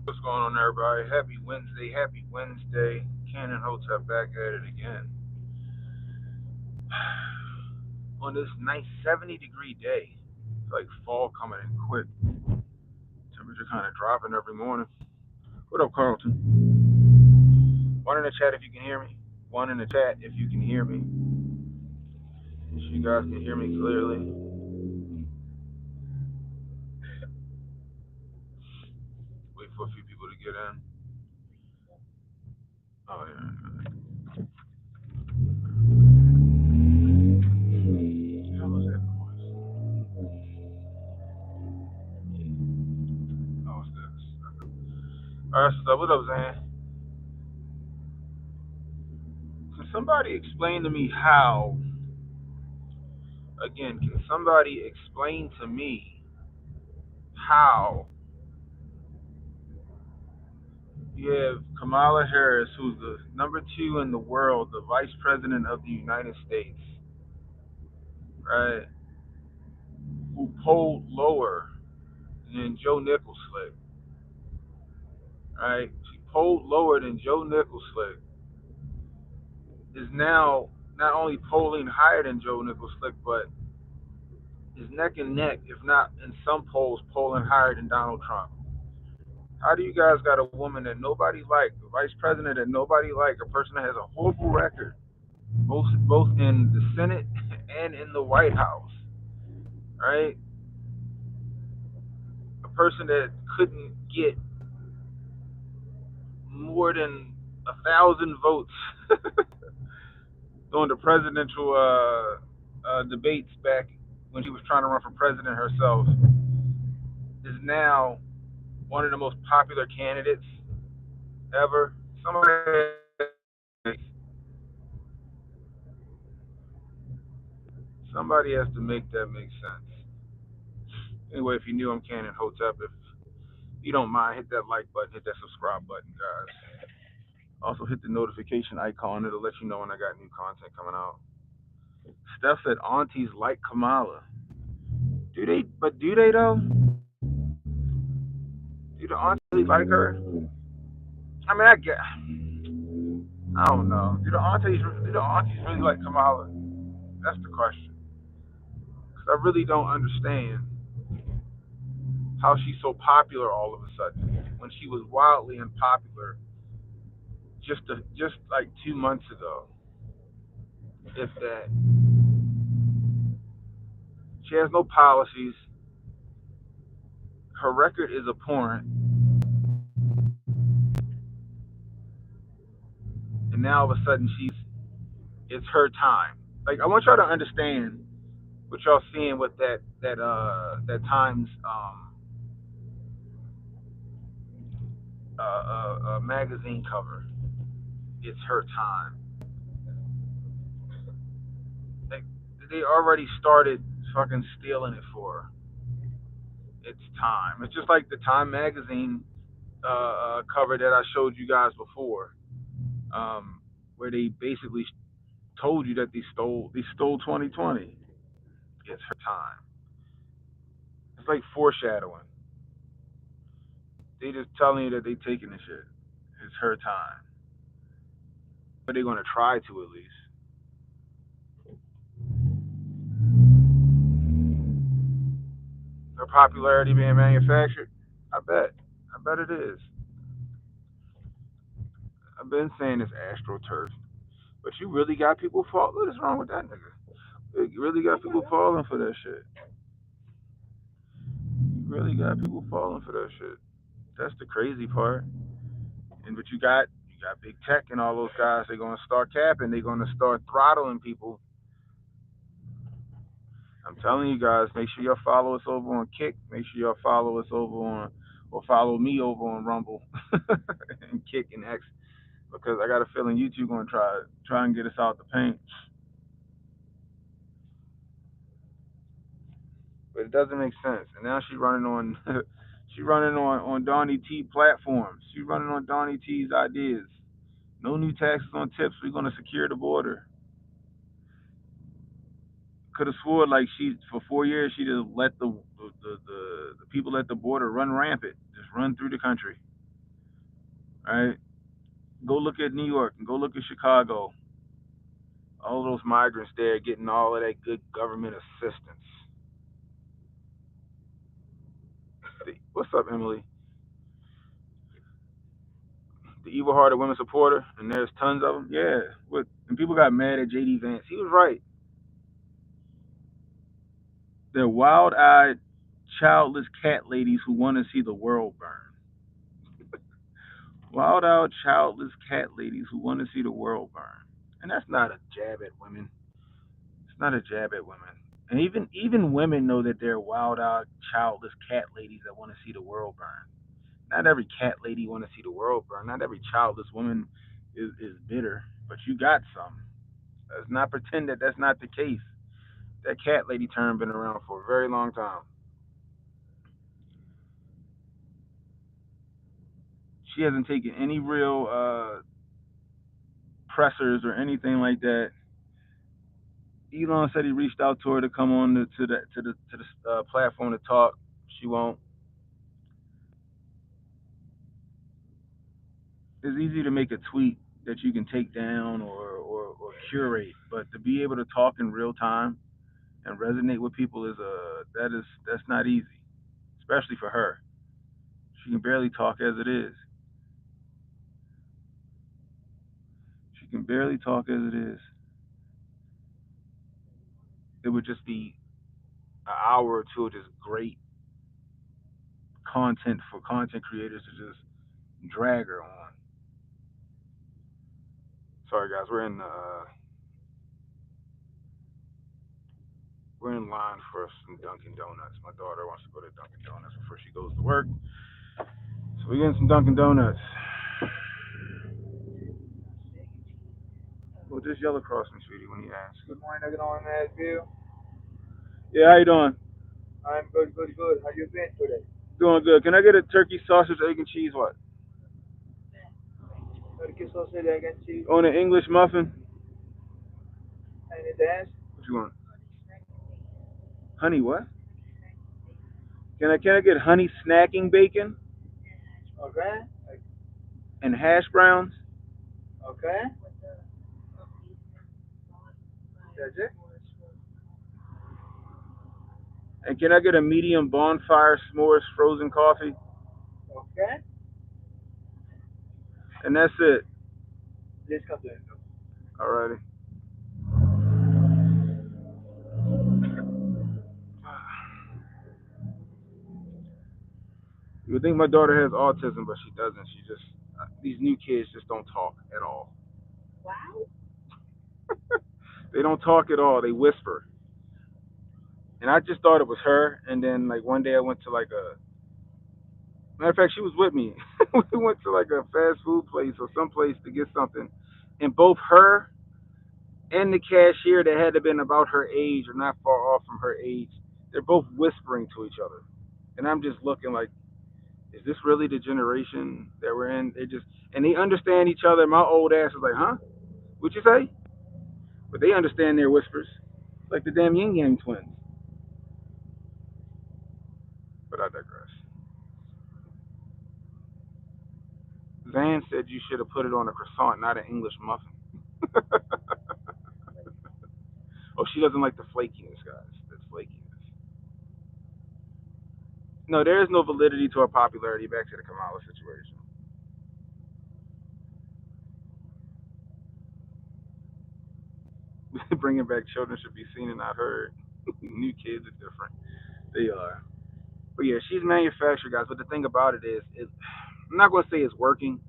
What's going on, everybody? Happy Wednesday. Happy Wednesday. Cannon Hotep back at it again. On this nice 70-degree day. It's like fall coming in quick. Temperature kind of dropping every morning. What up, Carlton? One in the chat if you can hear me. One in the chat if you can hear me. If you guys can hear me clearly. Wait for a few people to get in. Oh, yeah. How was that noise? Oh, it's this. Alright, so what up, Zan? Can somebody explain to me how, again, can somebody explain to me how you have Kamala Harris, who's the number two in the world, the vice president of the United States, right, who polled lower than Joe Nichols Slick, right? She polled lower than Joe Nichols Slick, is now not only polling higher than Joe Nichols Slick, but is neck and neck, if not in some polls, polling higher than Donald Trump. How do you guys got a woman that nobody liked, a vice president that nobody liked, a person that has a horrible record, both in the Senate and in the White House, right? A person that couldn't get more than 1,000 votes during the presidential debates back when she was trying to run for president herself, is now one of the most popular candidates ever. Somebody has to make that make sense. Anyway, if you're new, I'm Cannon Hotep. If you don't mind, hit that like button, hit that subscribe button, guys. Also, hit the notification icon. It'll let you know when I got new content coming out. Steph said aunties like Kamala. Do they? But do they though? Do the aunties really like her? I mean, I get. I don't know. Do the aunties really like Kamala? That's the question. Cause I really don't understand how she's so popular all of a sudden when she was wildly unpopular just like 2 months ago, if that. She has no policies. Her record is abhorrent, and now all of a sudden it's her time. Like I want y'all to understand what y'all seeing with that Times magazine cover. It's her time. Like they already started fucking stealing it for her. It's time. It's just like the Time magazine cover that I showed you guys before, um, where they basically told you that they stole 2020. It's her time. It's like foreshadowing. They just telling you that they taking the shit. It's her time. But they're gonna try to at least. Her popularity being manufactured. I bet. I bet it is. I've been saying it's astroturf. But you really got people fall. What is wrong with that nigga? You really got people falling for that shit. You really got people falling for that shit. That's the crazy part. And but you got big tech and all those guys. They're gonna start capping. They're gonna start throttling people. I'm telling you guys, make sure y'all follow us over on Kick. Make sure y'all follow us over on, or follow me over on Rumble and Kick and X, because I got a feeling you two gonna try and get us out the paint. But it doesn't make sense. And now she's running on she running on Donnie T platforms. She's running on Donnie T's ideas. No new taxes on tips. We're gonna secure the border. Could have swore like she for 4 years she just let the people at the border run rampant, just run through the country. right? Go look at New York and go look at Chicago. All those migrants there getting all of that good government assistance. What's up, Emily? The evil-hearted women supporter, and there's tons of them. Yeah, and people got mad at JD Vance. He was right. They're wild-eyed, childless cat ladies who want to see the world burn. Wild-eyed, childless cat ladies who want to see the world burn. And that's not a jab at women. It's not a jab at women. And even women know that they're wild-eyed, childless cat ladies that want to see the world burn. Not every cat lady want to see the world burn. Not every childless woman is bitter, but you got some. Let's not pretend that that's not the case. That cat lady term been around for a very long time. She hasn't taken any real pressers or anything like that. Elon said he reached out to her to come on to the platform to talk. She won't. It's easy to make a tweet that you can take down or curate, but to be able to talk in real time and resonate with people that's not easy, especially for her. She can barely talk as it is. She can barely talk as it is. It would just be an hour or two of just great content for content creators to just drag her on. Sorry guys, we're in line for some Dunkin' Donuts. My daughter wants to go to Dunkin' Donuts before she goes to work, so we're getting some Dunkin' Donuts. Well, just yell across me, sweetie, when you ask. Good morning, Nugget on Nashville. Yeah, how you doing? I'm good, good, good. How you been today? Doing good. Can I get a turkey sausage, egg and cheese? What? Turkey sausage, egg and cheese. On an English muffin. Anything else? What you want? Honey what? Can I get honey snacking bacon? Okay. And hash browns? Okay. That's it. And can I get a medium bonfire s'mores frozen coffee? Okay. And that's it. Please come to it. Alrighty. You would think my daughter has autism, but she doesn't. She just these new kids just don't talk at all. Wow. They don't talk at all. They whisper. And I just thought it was her. And then like one day I went to like a matter of fact, she was with me. We went to like a fast food place or some place to get something, and both her and the cashier that had to been about her age or not far off from her age, they're both whispering to each other. And I'm just looking like, is this really the generation that we're in? They understand each other. My old ass is like, huh? What'd you say? But they understand their whispers, like the damn Yin Yang twins. But I digress. Van said you should have put it on a croissant, not an English muffin. Oh, she doesn't like the flakiness, guys. That's flakiness. No, there is no validity to her popularity. Back to the Kamala situation. Bringing back children should be seen and not heard. New kids are different. They are. But yeah, she's manufactured, guys. But the thing about it is, I'm not going to say it's working,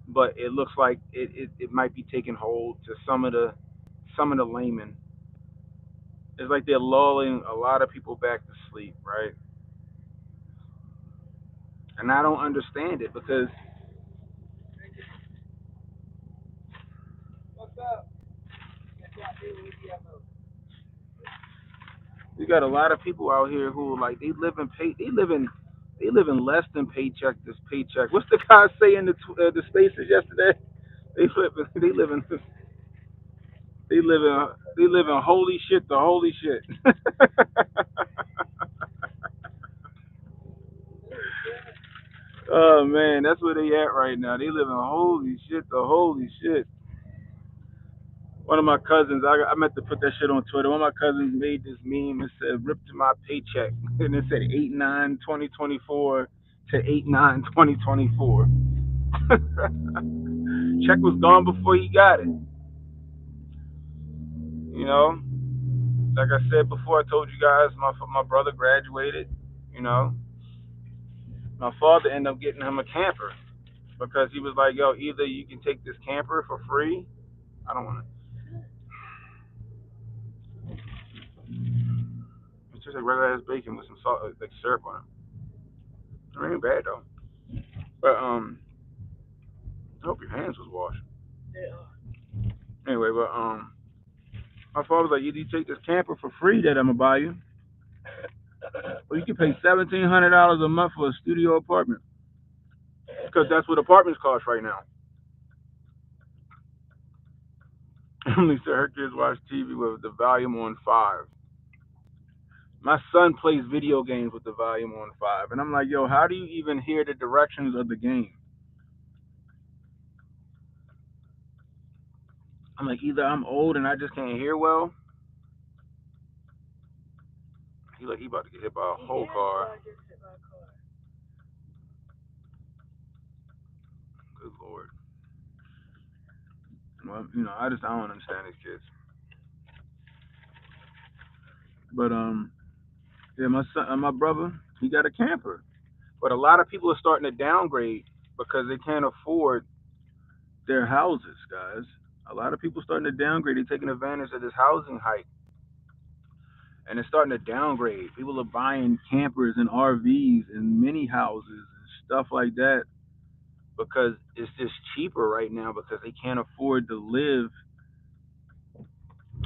but it looks like it might be taking hold to some of the laymen. It's like they're lulling a lot of people back to sleep, right? And I don't understand it because you got a lot of people out here who like they live in less than paycheck this paycheck. What's the guy say in the spaces yesterday? They live in they live in holy shit to holy shit. Oh man, that's where they at right now. They living holy shit, the holy shit. One of my cousins, I meant to put that shit on Twitter. One of my cousins made this meme. It said, "Rip to my paycheck," and it said 8/9/2024 to 8/9/2024. Check was gone before he got it. You know, like I said before, I told you guys, my brother graduated. You know, my father ended up getting him a camper because he was like, "Yo, either you can take this camper for free. I don't want to. It's just like regular ass bacon with some salt, like syrup on it. It ain't bad though. But I hope your hands was washed. Anyway, but my father was like, either you take this camper for free that I'm gonna buy you, or you can pay $1,700 a month for a studio apartment because that's what apartments cost right now. Emily said her kids watch TV with the volume on five. My son plays video games with the volume on five, and I'm like, yo, how do you even hear the directions of the game? I'm like, either I'm old and I just can't hear well. He about to get hit by a whole car. Good lord. Well, I don't understand these kids. But yeah, my son, my brother, he got a camper. But a lot of people are starting to downgrade because they can't afford their houses, guys. A lot of people starting to downgrade. They're taking advantage of this housing hike, and they're starting to downgrade. People are buying campers and RVs and mini houses and stuff like that because it's just cheaper right now because they can't afford to live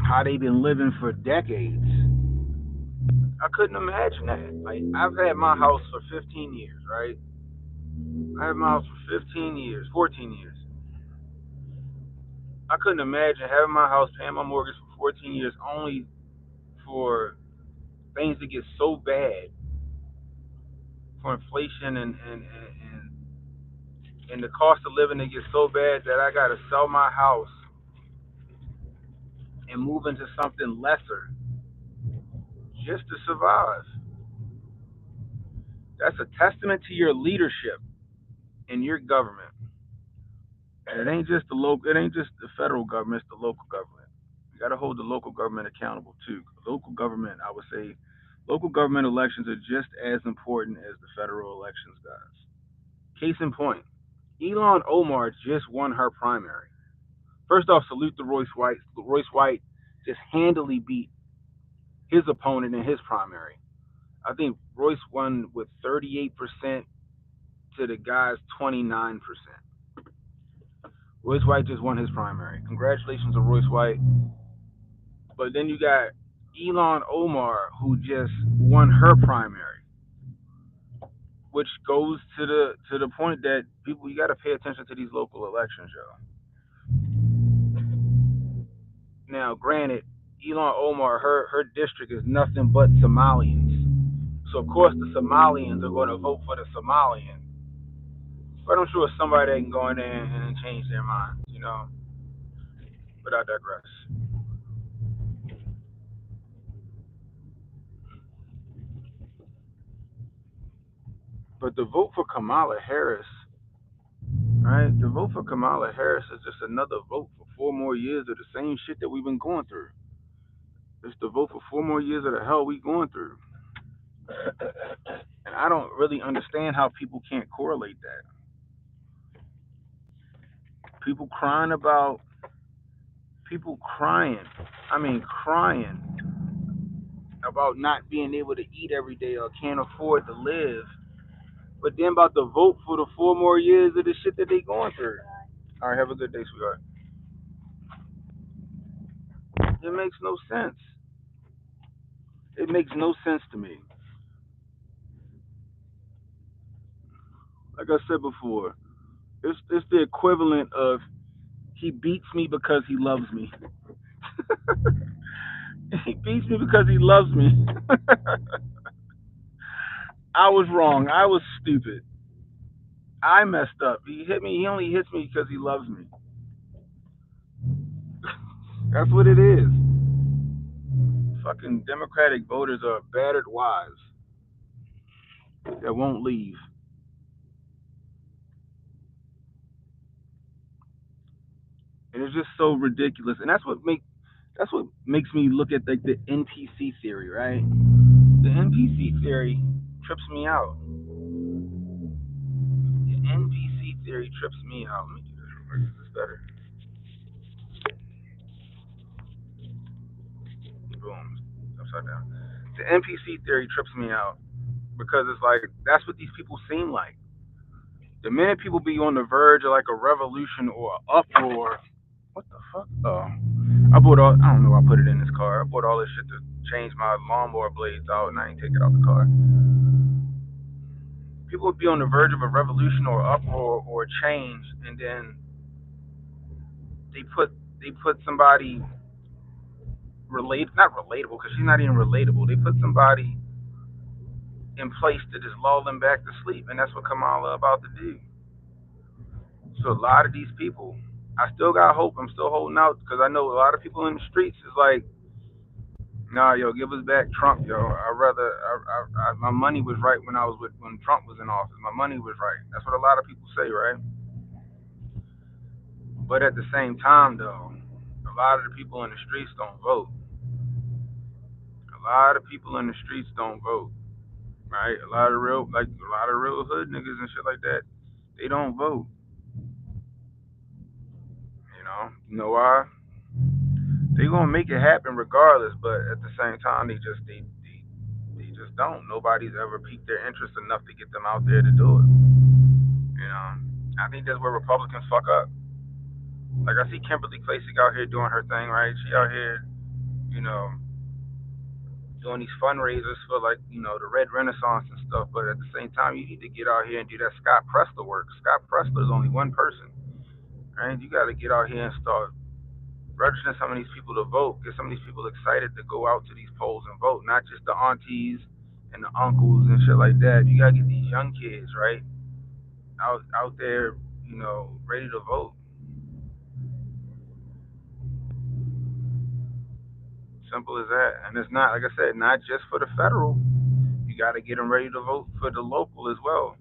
how they've been living for decades. I couldn't imagine that. Like I've had my house for 15 years, right? I had my house for 15 years, 14 years. I couldn't imagine having my house, paying my mortgage for 14 years, only for things to get so bad, for inflation and the cost of living to get so bad that I got to sell my house and move into something lesser just to survive. That's a testament to your leadership in your government. And it ain't just the local. It ain't just the federal government. It's the local government. You got to hold the local government accountable too. Local government, I would say, local government elections are just as important as the federal elections, guys. Case in point, Elon Omar just won her primary. First off, salute to Royce White. Royce White just handily beat his opponent in his primary. I think Royce won with 38% to the guy's 29%. Royce White just won his primary. Congratulations to Royce White. But then you got Elon Omar, who just won her primary, which goes to the point that people, you got to pay attention to these local elections, yo. Now, granted, Elon Omar, her district is nothing but Somalians, so of course the Somalians are going to vote for the Somalian. But I'm sure somebody can go in there and change their minds. But I digress. But the vote for Kamala Harris, right? The vote for Kamala Harris is just another vote for 4 more years of the same shit that we've been going through. It's the vote for 4 more years of the hell we going through. And I don't really understand how people can't correlate that. People crying about people crying. I mean crying about not being able to eat every day or can't afford to live. But then about to vote for the 4 more years of the shit that they going through. All right, have a good day, sweetheart. It makes no sense. It makes no sense to me. Like I said before, it's the equivalent of he beats me because he loves me. He beats me because he loves me. I was wrong. I was stupid. I messed up. He hit me. He only hits me because he loves me. That's what it is. Fucking Democratic voters are battered wives that won't leave. And it's just so ridiculous. And that's what makes me look at like the NPC theory, right? The NPC theory trips me out. The NPC theory trips me out. Let me do this real quick. This is better. Boom. Upside down. The NPC theory trips me out because it's like that's what these people seem like. The minute people be on the verge of like a revolution or an uproar, what the fuck? Oh, I don't know. I put it in this car. I bought all this shit to change my lawnmower blades out, and I ain't take it out the car. People would be on the verge of a revolution or uproar or change, and then they put they put somebody not relatable because she's not even relatable. They put somebody in place to just lull them back to sleep, and that's what Kamala about to do. So a lot of these people, I still got hope. I'm still holding out because I know a lot of people in the streets is like, nah, yo, give us back Trump, yo. My money was right when Trump was in office. My money was right. That's what a lot of people say, right? But at the same time, though, a lot of the people in the streets don't vote. A lot of people in the streets don't vote, right? A lot of real hood niggas and shit like that, they don't vote. You know why? They gonna make it happen regardless, but at the same time, they just don't. Nobody's ever piqued their interest enough to get them out there to do it. I think that's where Republicans fuck up. Like I see Kimberly Clark out here doing her thing, right? She out here, you know, doing these fundraisers for like, the Red Renaissance and stuff. But at the same time, you need to get out here and do that Scott Presler work. Scott Presler is only one person, right? You got to get out here and start registering some of these people to vote. Get some of these people excited to go out to these polls and vote, not just the aunties and the uncles and shit like that. You got to get these young kids, right, out there, ready to vote. Simple as that. And it's not, like I said, not just for the federal. You got to get them ready to vote for the local as well.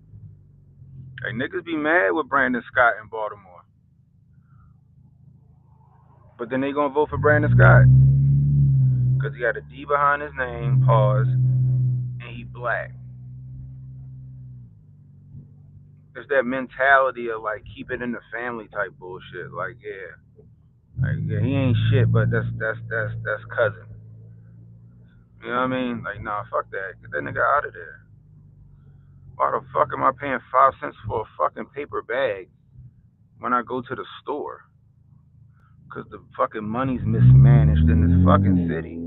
Like niggas be mad with Brandon Scott in Baltimore, but then they gonna vote for Brandon Scott because he got a D behind his name, pause, and he black. There's that mentality of like keep it in the family type bullshit. Like yeah, he ain't shit, but that's cousin. You know what I mean? Like nah, fuck that. Get that nigga out of there. Why the fuck am I paying 5 cents for a fucking paper bag when I go to the store? Cause the fucking money's mismanaged in this fucking city.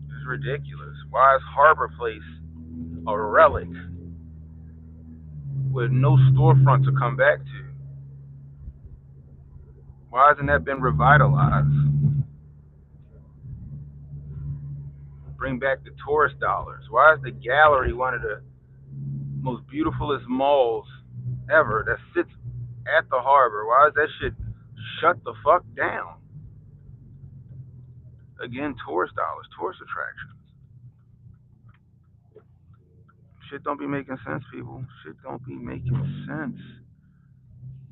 It's ridiculous. Why is Harbor Place a relic with no storefront to come back to? Why hasn't that been revitalized? Bring back the tourist dollars. Why is the gallery one of the most beautifulest malls ever that sits at the harbor? Why is that shit shut the fuck down? Again, tourist dollars, tourist attractions. Shit don't be making sense, people. Shit don't be making sense.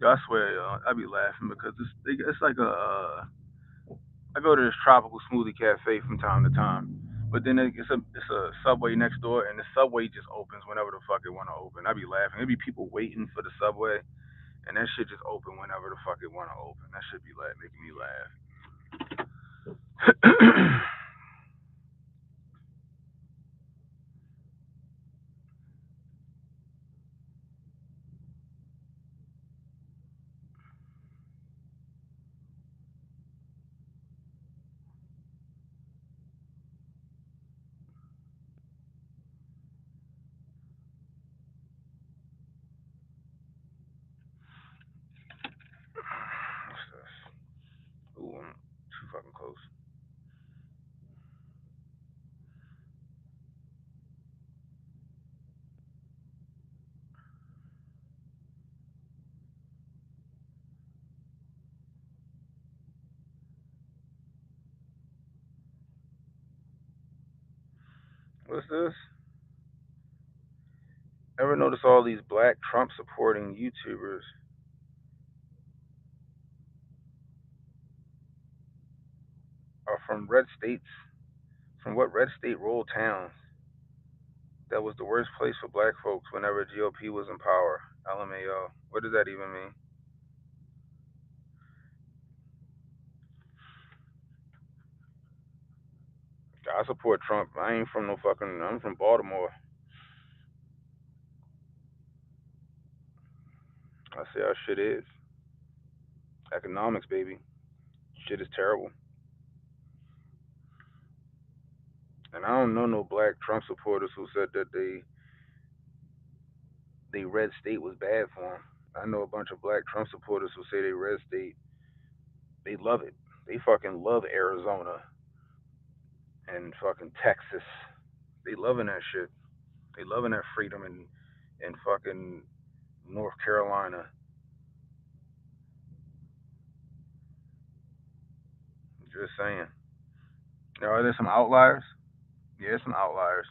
I swear, I be laughing because it's like I go to this tropical smoothie cafe from time to time, but then it's a Subway next door, and the Subway just opens whenever the fuck it want to open. I be laughing. There be people waiting for the Subway, and that shit just open whenever the fuck it want to open. That should be making me laugh. What's this? Ooh, I'm too fucking close. What's this? Ever notice all these black Trump supporting YouTubers are from red states? From what red state rural towns? That was the worst place for black folks whenever GOP was in power. LMAO. What does that even mean? I support Trump. I ain't from no fucking. I'm from Baltimore. I see how shit is. Economics, baby. Shit is terrible. And I don't know no black Trump supporters who said that they red state was bad for them. I know a bunch of black Trump supporters who say they red state. They love it. They fucking love Arizona and fucking Texas. They loving that shit. They loving that freedom in fucking North Carolina. Just saying. Now, are there some outliers? Yeah, there's some outliers.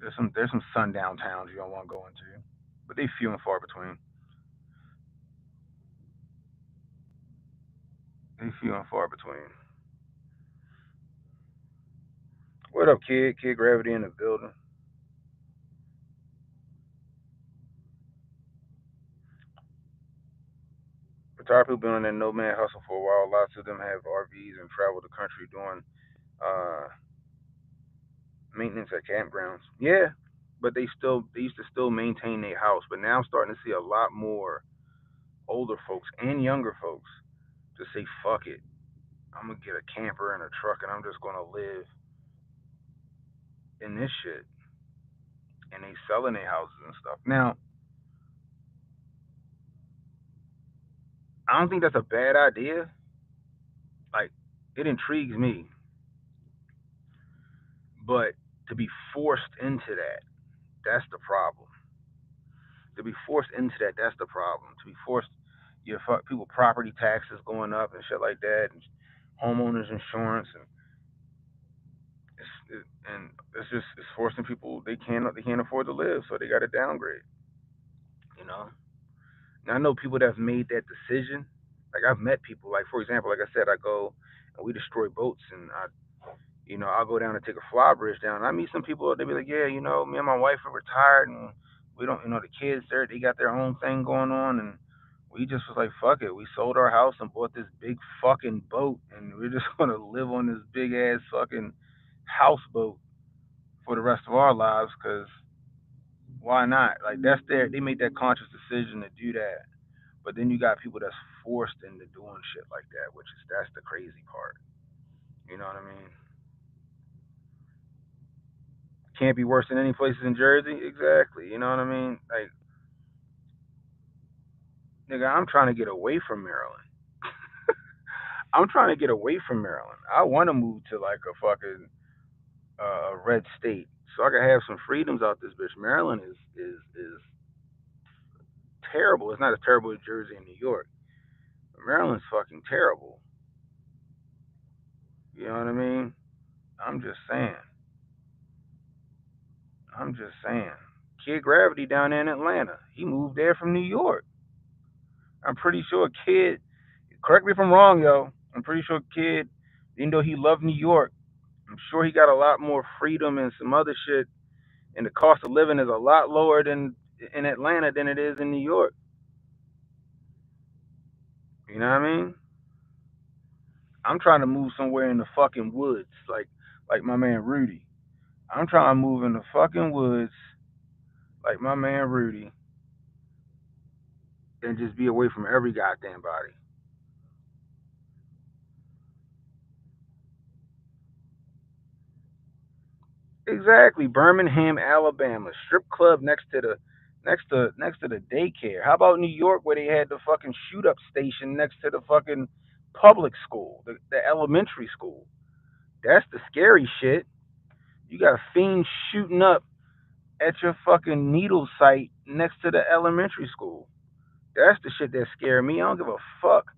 There's some sundown towns you don't want to go into, but they few and far between. They few and far between. What up, kid? Kid Gravity in the building. Retired people been on that nomad hustle for a while. Lots of them have RVs and travel the country doing uh, maintenance at campgrounds. Yeah, but they used to still maintain their house. But now I'm starting to see a lot more older folks and younger folks just say fuck it. I'm gonna get a camper and a truck and I'm just gonna live in this shit. And they selling their houses and stuff. Now, I don't think that's a bad idea. Like, it intrigues me, but to be forced into that, that's the problem. To be forced into that, that's the problem. To be forced, your people property taxes going up and shit like that, and homeowners insurance, and it's just it's forcing people they can't afford to live, so they got to downgrade. You know, and I know people that have made that decision. Like I've met people, like for example, like I said, I go and we destroy boats, and I'll go down and take a fly bridge down. And I meet some people, they be like, yeah, me and my wife are retired, and we don't, the kids they got their own thing going on, and we just was like, fuck it, we sold our house and bought this big fucking boat, and we're just gonna live on this big ass fucking houseboat for the rest of our lives, cause why not? Like they made that conscious decision to do that. But then you got people that's forced into doing shit like that, which is that's the crazy part. You know what I mean? Can't be worse than any places in Jersey. Exactly. You know what I mean? Like, nigga, I'm trying to get away from Maryland. I'm trying to get away from Maryland. I want to move to like a fucking red state so I can have some freedoms out this bitch. Maryland is terrible. It's not as terrible as Jersey and New York. But Maryland's fucking terrible. You know what I mean? I'm just saying. I'm just saying. Kid Gravity down there in Atlanta. He moved there from New York. I'm pretty sure Kid, correct me if I'm wrong, yo. I'm pretty sure Kid, even though he loved New York, I'm sure he got a lot more freedom and some other shit. And the cost of living is a lot lower than in Atlanta than it is in New York. You know what I mean? I'm trying to move somewhere in the fucking woods, like my man Rudy. I'm trying to move in the fucking woods, like my man Rudy, and just be away from every goddamn body. Exactly, Birmingham, Alabama, strip club next to the daycare. How about New York where they had the fucking shoot up station next to the fucking public school, the elementary school? That's the scary shit. You got fiends shooting up at your fucking needle site next to the elementary school. That's the shit that scare me. I don't give a fuck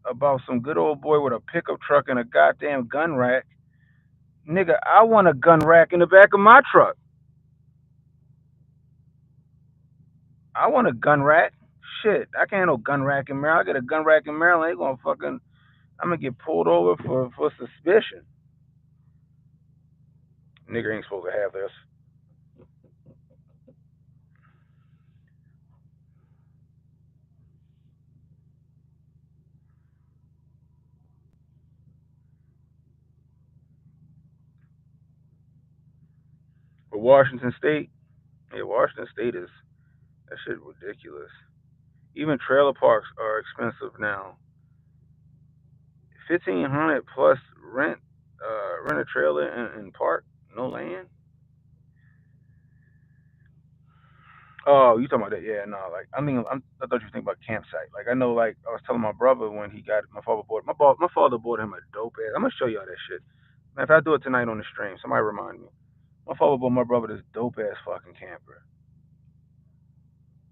about some good old boy with a pickup truck and a goddamn gun rack Nigga, I want a gun rack in the back of my truck. I want a gun rack. Shit, I can't have no gun rack in Maryland. I get a gun rack in Maryland. They gonna fucking. I'm gonna get pulled over for suspicion. Nigga ain't supposed to have this. But Washington State, yeah, Washington State is that shit ridiculous. Even trailer parks are expensive now. 1,500 plus rent a trailer and park, no land. Oh, you talking about that? Yeah, no. Like I thought you were thinking about campsite. Like I know, like I was telling my brother when he got my father bought my father bought him a dope ass. I'm gonna show y'all that shit. Man, if I do it tonight on the stream, somebody remind me. My father bought my brother this dope ass fucking camper.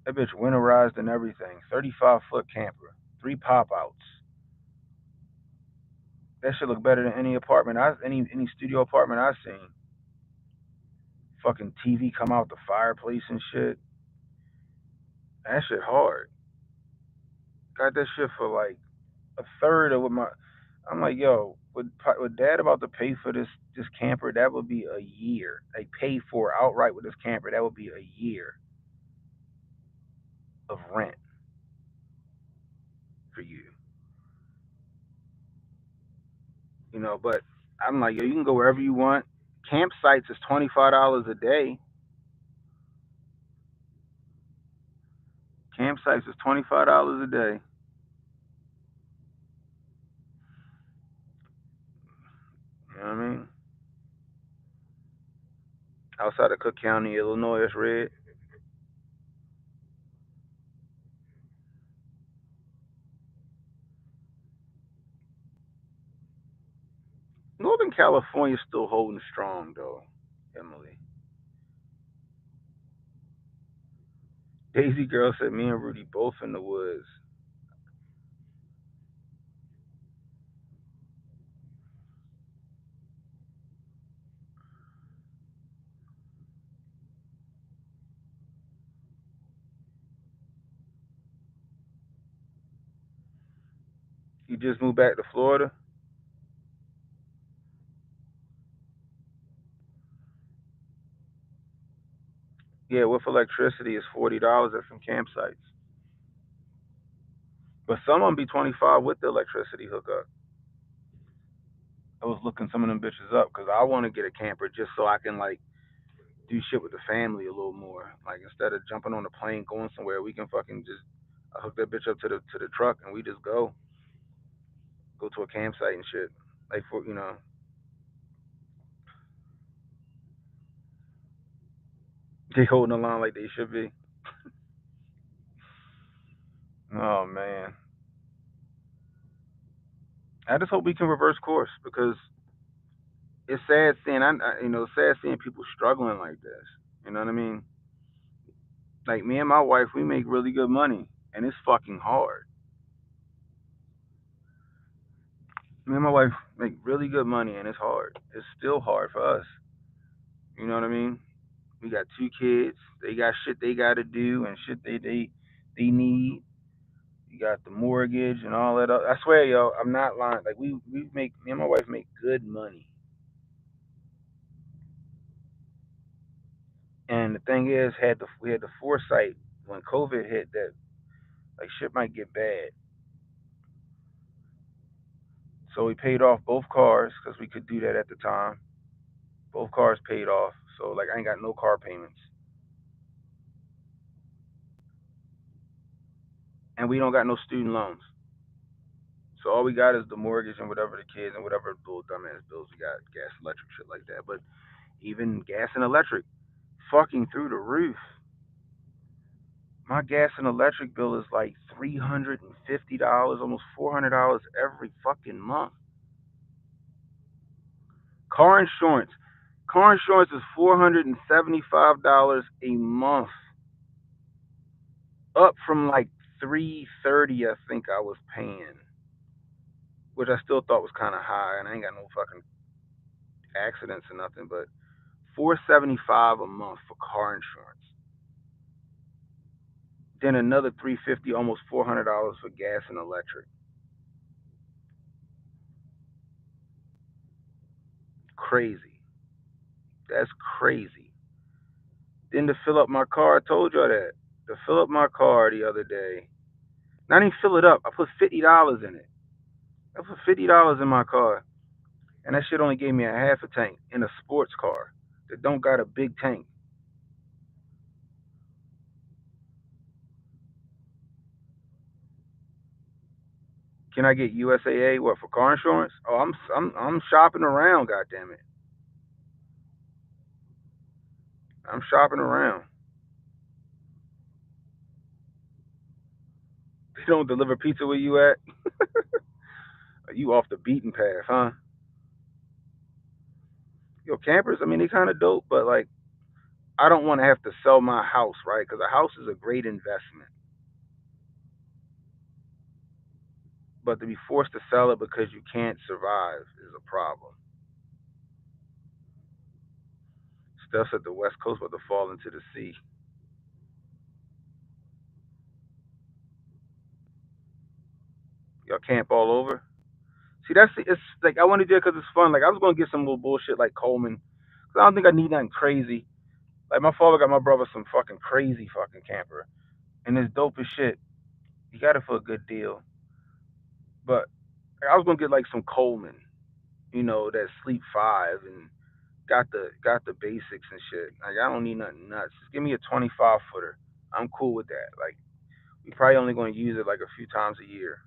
That bitch winterized and everything. 35-foot camper, 3 pop outs. That shit look better than any studio apartment I've seen. Fucking TV come out the fireplace and shit. That shit hard. Got that shit for like a third of what my. I'm like, yo, with dad about to pay for this camper, that would be a year. Like pay for outright with this camper, that would be a year of rent for you. You know, but I'm like, yo, you can go wherever you want. Campsites is $25 a day. Campsites is $25 a day. You know what I mean? Outside of Cook County, Illinois, it's red. Northern California's still holding strong though, Emily. Daisy Girl said me and Rudy both in the woods. You just moved back to Florida? Yeah, with electricity is $40 at some campsites. But some of them be 25 with the electricity hookup. I was looking some of them bitches up because I want to get a camper just so I can like do shit with the family a little more. Like instead of jumping on a plane going somewhere, we can fucking just hook that bitch up to the truck and we just go to a campsite and shit. Like for they holding the line like they should be. Oh man, I just hope we can reverse course because it's sad seeing sad seeing people struggling like this. You know what I mean? Like me and my wife, we make really good money, and it's fucking hard. Me and my wife make really good money, and it's hard. It's still hard for us. You know what I mean? We got 2 kids. They got shit they got to do and shit they need. You got the mortgage and all that. I swear, yo, I'm not lying. Like we make me and my wife make good money. And the thing is, we had the foresight when COVID hit that like shit might get bad. So we paid off both cars because we could do that at the time. Both cars paid off. So like I ain't got no car payments. And we don't got no student loans. So all we got is the mortgage and whatever the kids and whatever little dumbass bills we got, gas, electric, shit like that. But even gas and electric, fucking through the roof. My gas and electric bill is like $350, almost $400 every fucking month. Car insurance, car insurance is $475 a month, up from like 330 I think I was paying, which I still thought was kind of high, and I ain't got no fucking accidents or nothing, but $475 a month for car insurance. Then another $350, almost $400 for gas and electric. Crazy. That's crazy. Then to fill up my car, I told y'all that. To fill up my car the other day, not even fill it up. I put $50 in it. I put $50 in my car, and that shit only gave me a half a tank in a sports car that don't got a big tank. Can I get USAA? What for car insurance? Oh, I'm shopping around. Goddamn it, I'm shopping around. They don't deliver pizza where you at. You off the beaten path, huh? Yo, campers. I mean, they kind of dope, but like, I don't want to have to sell my house, right? Because a house is a great investment, but to be forced to sell it because you can't survive is a problem. Stuff's at the West Coast about to fall into the sea. Y'all camp all over. See, that's it's like I want to do it because it's fun. Like I was gonna get some little bullshit like Coleman. 'Cause I don't think I need nothing crazy. Like my father got my brother some fucking crazy fucking camper, and it's dope as shit. You got it for a good deal. But like, I was gonna get like some Coleman, that Sleep Five and got the basics and shit. Like I don't need nothing nuts. Just give me a 25 footer. I'm cool with that. Like we probably only gonna use it like a few times a year.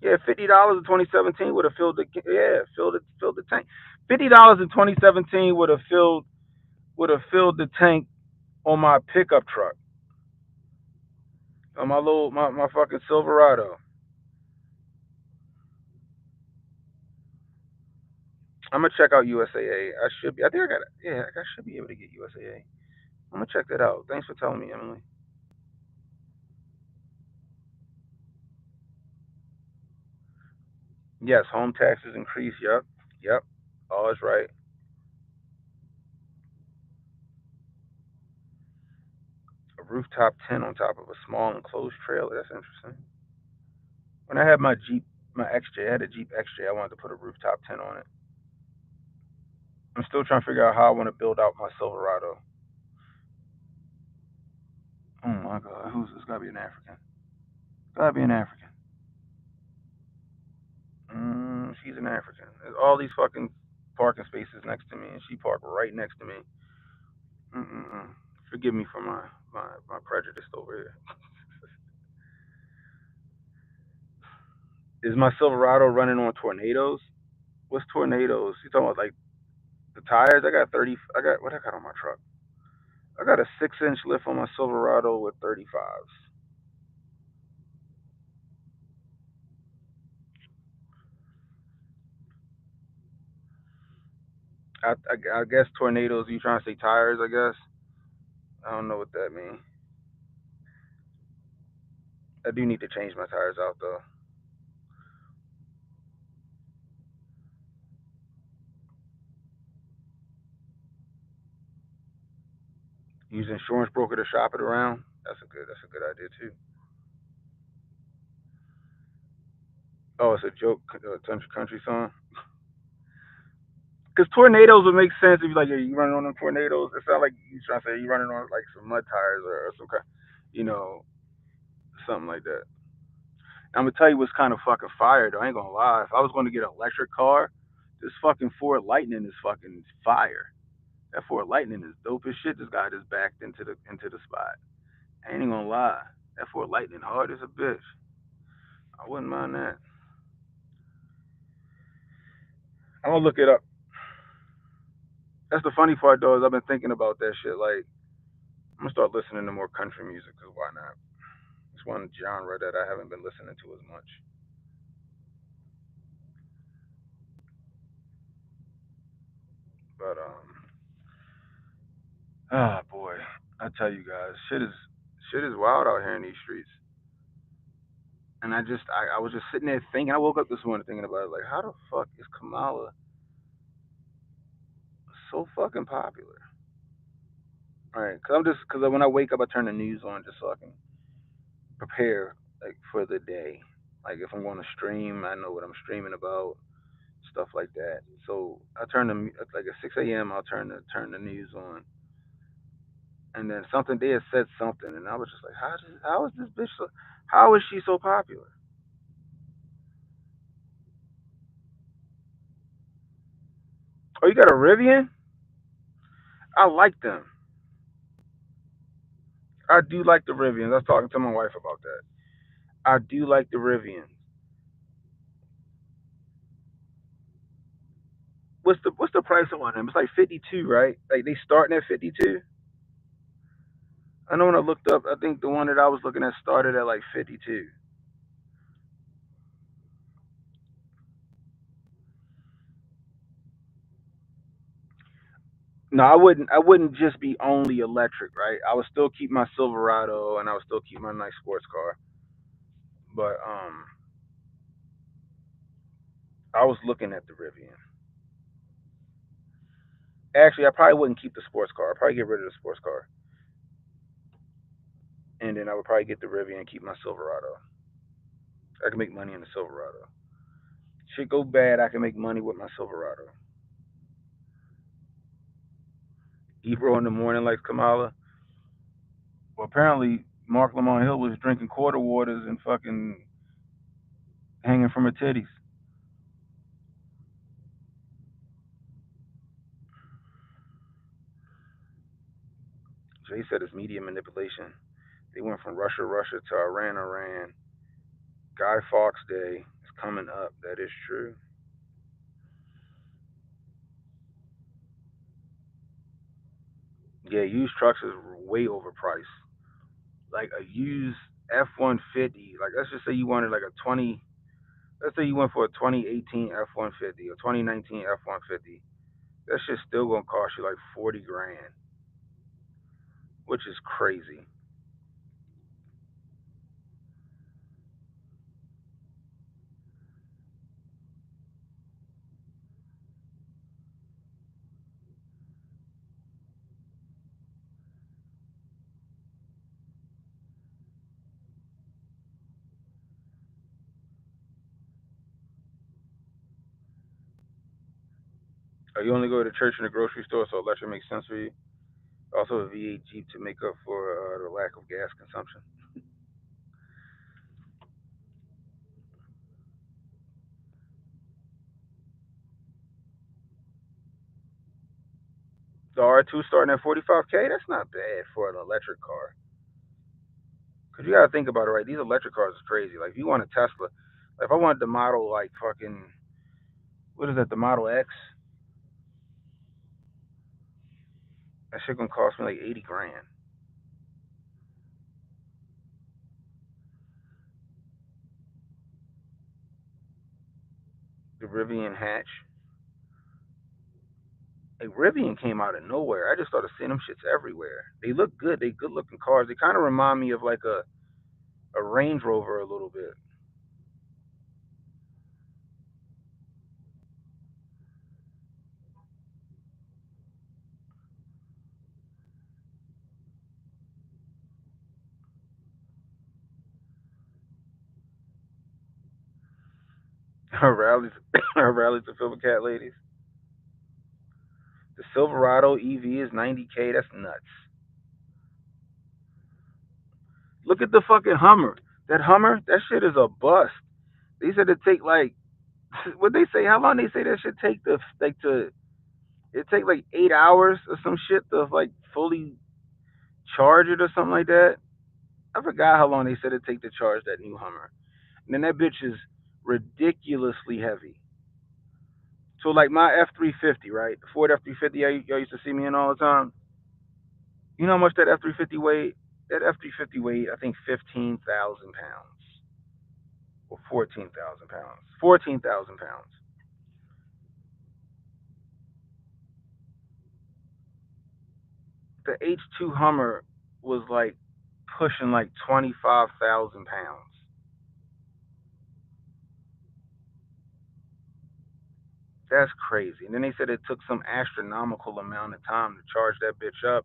Yeah, $50 in 2017 would have filled the tank. $50 in 2017 would have filled the tank on my pickup truck, on my fucking Silverado. I'm gonna check out USAA. I should be. I think I got it. Yeah, I should be able to get USAA. I'm gonna check that out. Thanks for telling me, Emily. Yes, home taxes increase. Yep, yep. All is right. A rooftop tent on top of a small enclosed trailer. That's interesting. When I had my Jeep, my XJ, I had a Jeep XJ. I wanted to put a rooftop tent on it. I'm still trying to figure out how I want to build out my Silverado. Oh my God, who's this? Gotta be an African. Gotta be an African. She's an African. There's all these fucking parking spaces next to me, and she parked right next to me. Mm-mm-mm. Forgive me for my prejudice over here. Is my Silverado running on tornadoes? What's tornadoes? You talking about like the tires? I got 30. I got what I got on my truck. I got a 6-inch lift on my Silverado with 35s. I guess tornadoes. You trying to say tires? I guess. I don't know what that means. I do need to change my tires out though. Use insurance broker to shop it around. That's a good idea too. Oh, it's a joke, country song. Because tornadoes would make sense if you like, you running on them tornadoes. It sounds like you trying to say you running on like some mud tires or some kind, you know, something like that. I'm gonna tell you what's kind of fucking fire though. I ain't gonna lie. If I was going to get an electric car, this fucking Ford Lightning is fucking fire. That Ford Lightning is dope as shit. This guy just backed into the spot. I ain't even gonna lie. That Ford Lightning hard as a bitch. I wouldn't mind that. I'm gonna look it up. That's the funny part though, is I've been thinking about that shit. Like, I'm gonna start listening to more country music, cause why not? It's one genre that I haven't been listening to as much. But ah boy, I tell you guys, shit is wild out here in these streets. And I was just sitting there thinking. I woke up this morning thinking about it, like, how the fuck is Kamala so fucking popular? All right, cause when I wake up, I turn the news on just so I can prepare like for the day. Like if I'm going to stream, I know what I'm streaming about, stuff like that. So I turn the like at 6 a.m. I'll turn the news on, and then something they had said something, and I was just like, how is this bitch so? How is she so popular? Oh, you got a Rivian? I like them. I do like the Rivians. I was talking to my wife about that. I do like the Rivians. What's the price on them? It's like 52, right? Like they starting at 52. I know when I looked up, I think the one that I was looking at started at like 52. No, I wouldn't. I wouldn't just be only electric, right? I would still keep my Silverado and I would still keep my nice sports car. But I was looking at the Rivian. Actually, I probably wouldn't keep the sports car. I'd probably get rid of the sports car, and then I would probably get the Rivian and keep my Silverado. I can make money in the Silverado. Shit go bad, I can make money with my Silverado. Ebro in the morning likes Kamala. Well, apparently Mark Lamont Hill was drinking quarter waters and fucking hanging from her titties. Jay said it's media manipulation. They went from Russia, Russia to Iran, Iran. Guy Fawkes Day is coming up. That is true. Yeah, used trucks is way overpriced. Like a used F-150. Like let's just say you wanted like a 20. Let's say you went for a 2018 F-150 or 2019 F-150. That shit's still gonna cost you like 40 grand, which is crazy. You only go to church and the grocery store, so electric makes sense for you. Also, a V8 Jeep to make up for the lack of gas consumption. The R2 starting at 45K. That's not bad for an electric car. Cause you gotta think about it, right? These electric cars is crazy. Like if you want a Tesla, like if I wanted the model like fucking what is that, the Model X, that shit gonna cost me like 80 grand. The Rivian hatch. Like Rivian came out of nowhere. I just started seeing them shits everywhere. They look good. They good looking cars. They kind of remind me of like a Range Rover a little bit. Her rallies, her rallies to Silver Cat ladies. The Silverado EV is 90K. That's nuts. Look at the fucking Hummer. That Hummer, that shit is a bust. They said it take like what they say. How long they say that should take to like to it take like 8 hours or some shit to like fully charge it or something like that. I forgot how long they said it take to charge that new Hummer. And then that bitch is ridiculously heavy. So like my F-350, right? The Ford F-350 y'all used to see me in all the time. You know how much that F-350 weighed? That F-350 weighed I think 15,000 pounds or 14,000 pounds. 14,000 pounds. The H2 Hummer was like pushing like 25,000 pounds. That's crazy. And then they said it took some astronomical amount of time to charge that bitch up.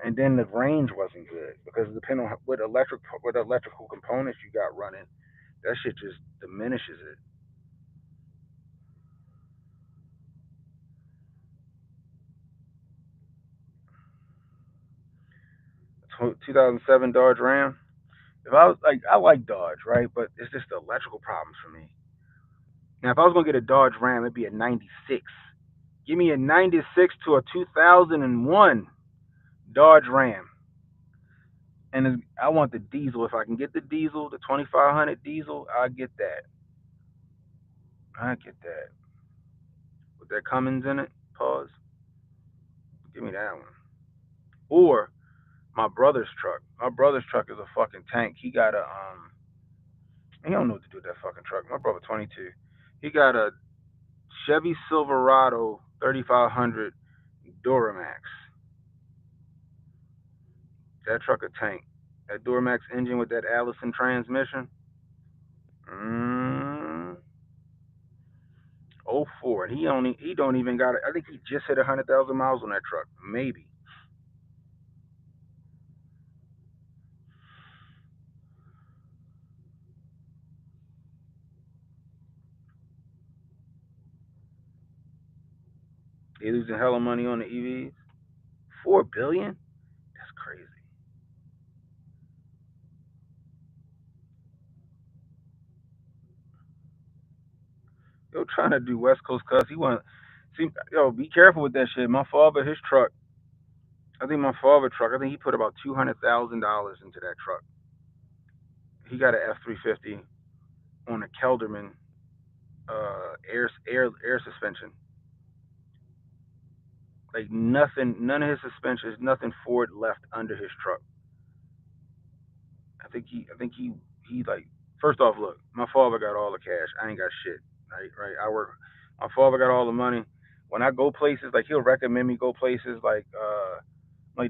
And then the range wasn't good because depending on what electrical components you got running, that shit just diminishes it. 2007 Dodge Ram. If I was like, I like Dodge, right? But it's just the electrical problems for me. Now, if I was gonna get a Dodge Ram, it'd be a '96. Give me a '96 to a 2001 Dodge Ram, and I want the diesel. If I can get the diesel, the 2500 diesel, I get that. I get that. With that Cummins in it, pause. Give me that one. Or my brother's truck. My brother's truck is a fucking tank. He got a he don't know what to do with that fucking truck. My brother 22. He got a Chevy Silverado 3500 Duramax. That truck a tank. That Duramax engine with that Allison transmission. Mm, oh 04. And he don't even got it. I think he just hit 100,000 miles on that truck. Maybe. They losing hella money on the EVs. 4 billion? That's crazy. Yo, trying to do West Coast cuz he want. See, yo, be careful with that shit. My father, his truck. I think my father truck. I think he put about $200,000 into that truck. He got an F-350 on a Kelderman air suspension. Like nothing, none of his suspensions, nothing Ford left under his truck. I think he like. First off, look, my father got all the cash. I ain't got shit. Right. I work. My father got all the money. When I go places, like he'll recommend me go places like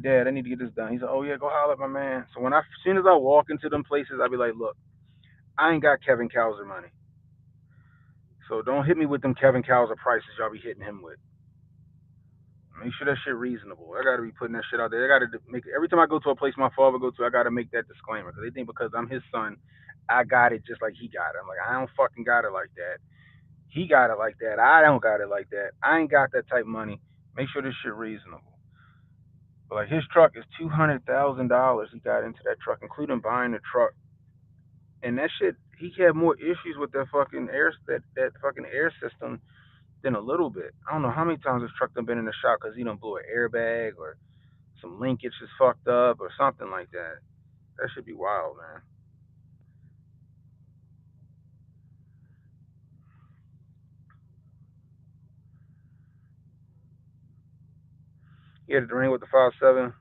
Dad, I need to get this done. He's like, oh yeah, go holler at my man. So as soon as I walk into them places, I'll be like, look, I ain't got Kevin Cowser money. So don't hit me with them Kevin Cowser prices y'all be hitting him with. Make sure that shit reasonable. I gotta be putting that shit out there. I gotta make every time I go to a place my father go to, I gotta make that disclaimer because they think because I'm his son, I got it just like he got it. I'm like, I don't fucking got it like that. He got it like that. I don't got it like that. I ain't got that type of money. Make sure this shit reasonable. But like his truck is $200,000. He got into that truck, including buying the truck, and that shit. He had more issues with that fucking air system than a little bit. I don't know how many times this truck done been in the shop because he done blew an airbag or some linkage is fucked up or something like that. That should be wild, man. He had a drain with the 5.7,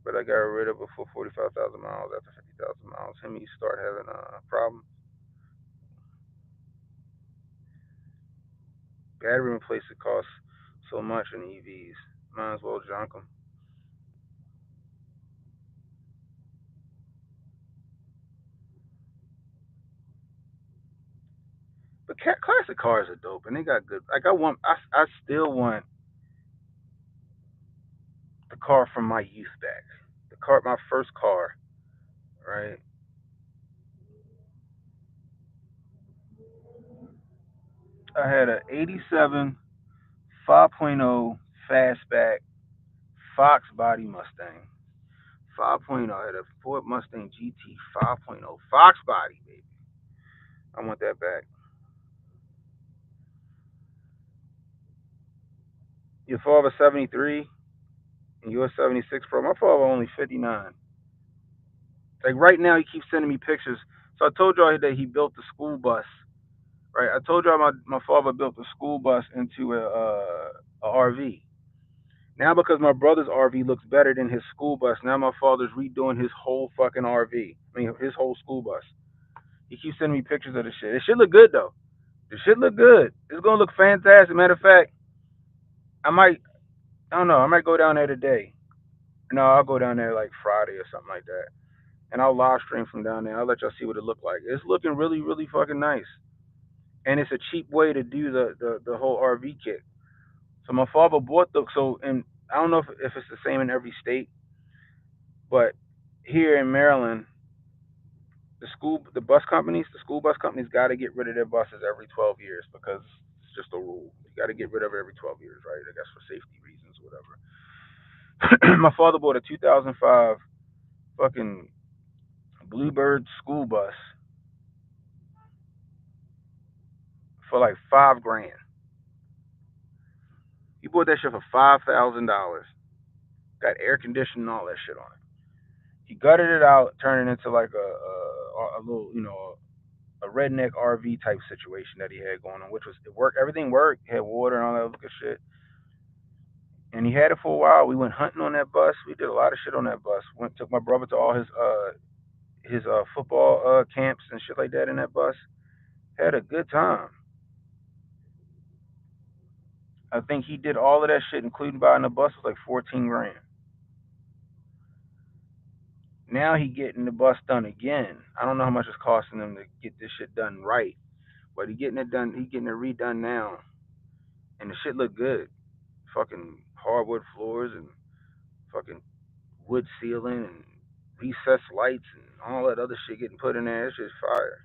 but I got rid of it before 45,000 miles. After 50,000 miles, him he start having a problem. Battery replacement costs so much in EVs. Might as well junk them. But classic cars are dope, and they got good. Like I still want the car from my youth back. My first car, right? I had a '87 5.0 fastback Fox body Mustang. 5.0. I had a Ford Mustang GT 5.0 Fox body, baby. I want that back. Your father 73 and you're 76 Pro. My father only 59. Like right now, he keeps sending me pictures. So I told y'all that he built the school bus. Right. I told y'all my father built the school bus into a RV. Now because my brother's RV looks better than his school bus, now my father's redoing his whole fucking RV. I mean his whole school bus. He keeps sending me pictures of the shit. It should look good though. The shit look good. It's gonna look fantastic. Matter of fact, I might I don't know, I might go down there today. No, I'll go down there like Friday or something like that. And I'll live stream from down there. I'll let y'all see what it looked like. It's looking really, really fucking nice. and it's a cheap way to do the whole RV kit. So my father bought the and I don't know if it's the same in every state, but here in Maryland, the school bus companies got to get rid of their buses every 12 years because it's just a rule. You got to get rid of it every 12 years, right? I guess for safety reasons, or whatever. My father bought a 2005 fucking Bluebird school bus for like 5 grand. He bought that shit for $5,000. Got air conditioning and all that shit on it. He gutted it out, turned it into like a little, a redneck RV type situation that he had going on, which was it worked. Everything worked. He had water and all that other good shit. And he had it for a while. We went hunting on that bus. We did a lot of shit on that bus. Took my brother to all his football camps and shit like that in that bus. Had a good time. I think he did all of that shit, including buying the bus, was like 14 grand. Now he getting the bus done again. I don't know how much it's costing him to get this shit done right, but he getting it done. He getting it redone now, and the shit look good. Fucking hardwood floors and fucking wood ceiling and recessed lights and all that other shit getting put in there. It's just fire.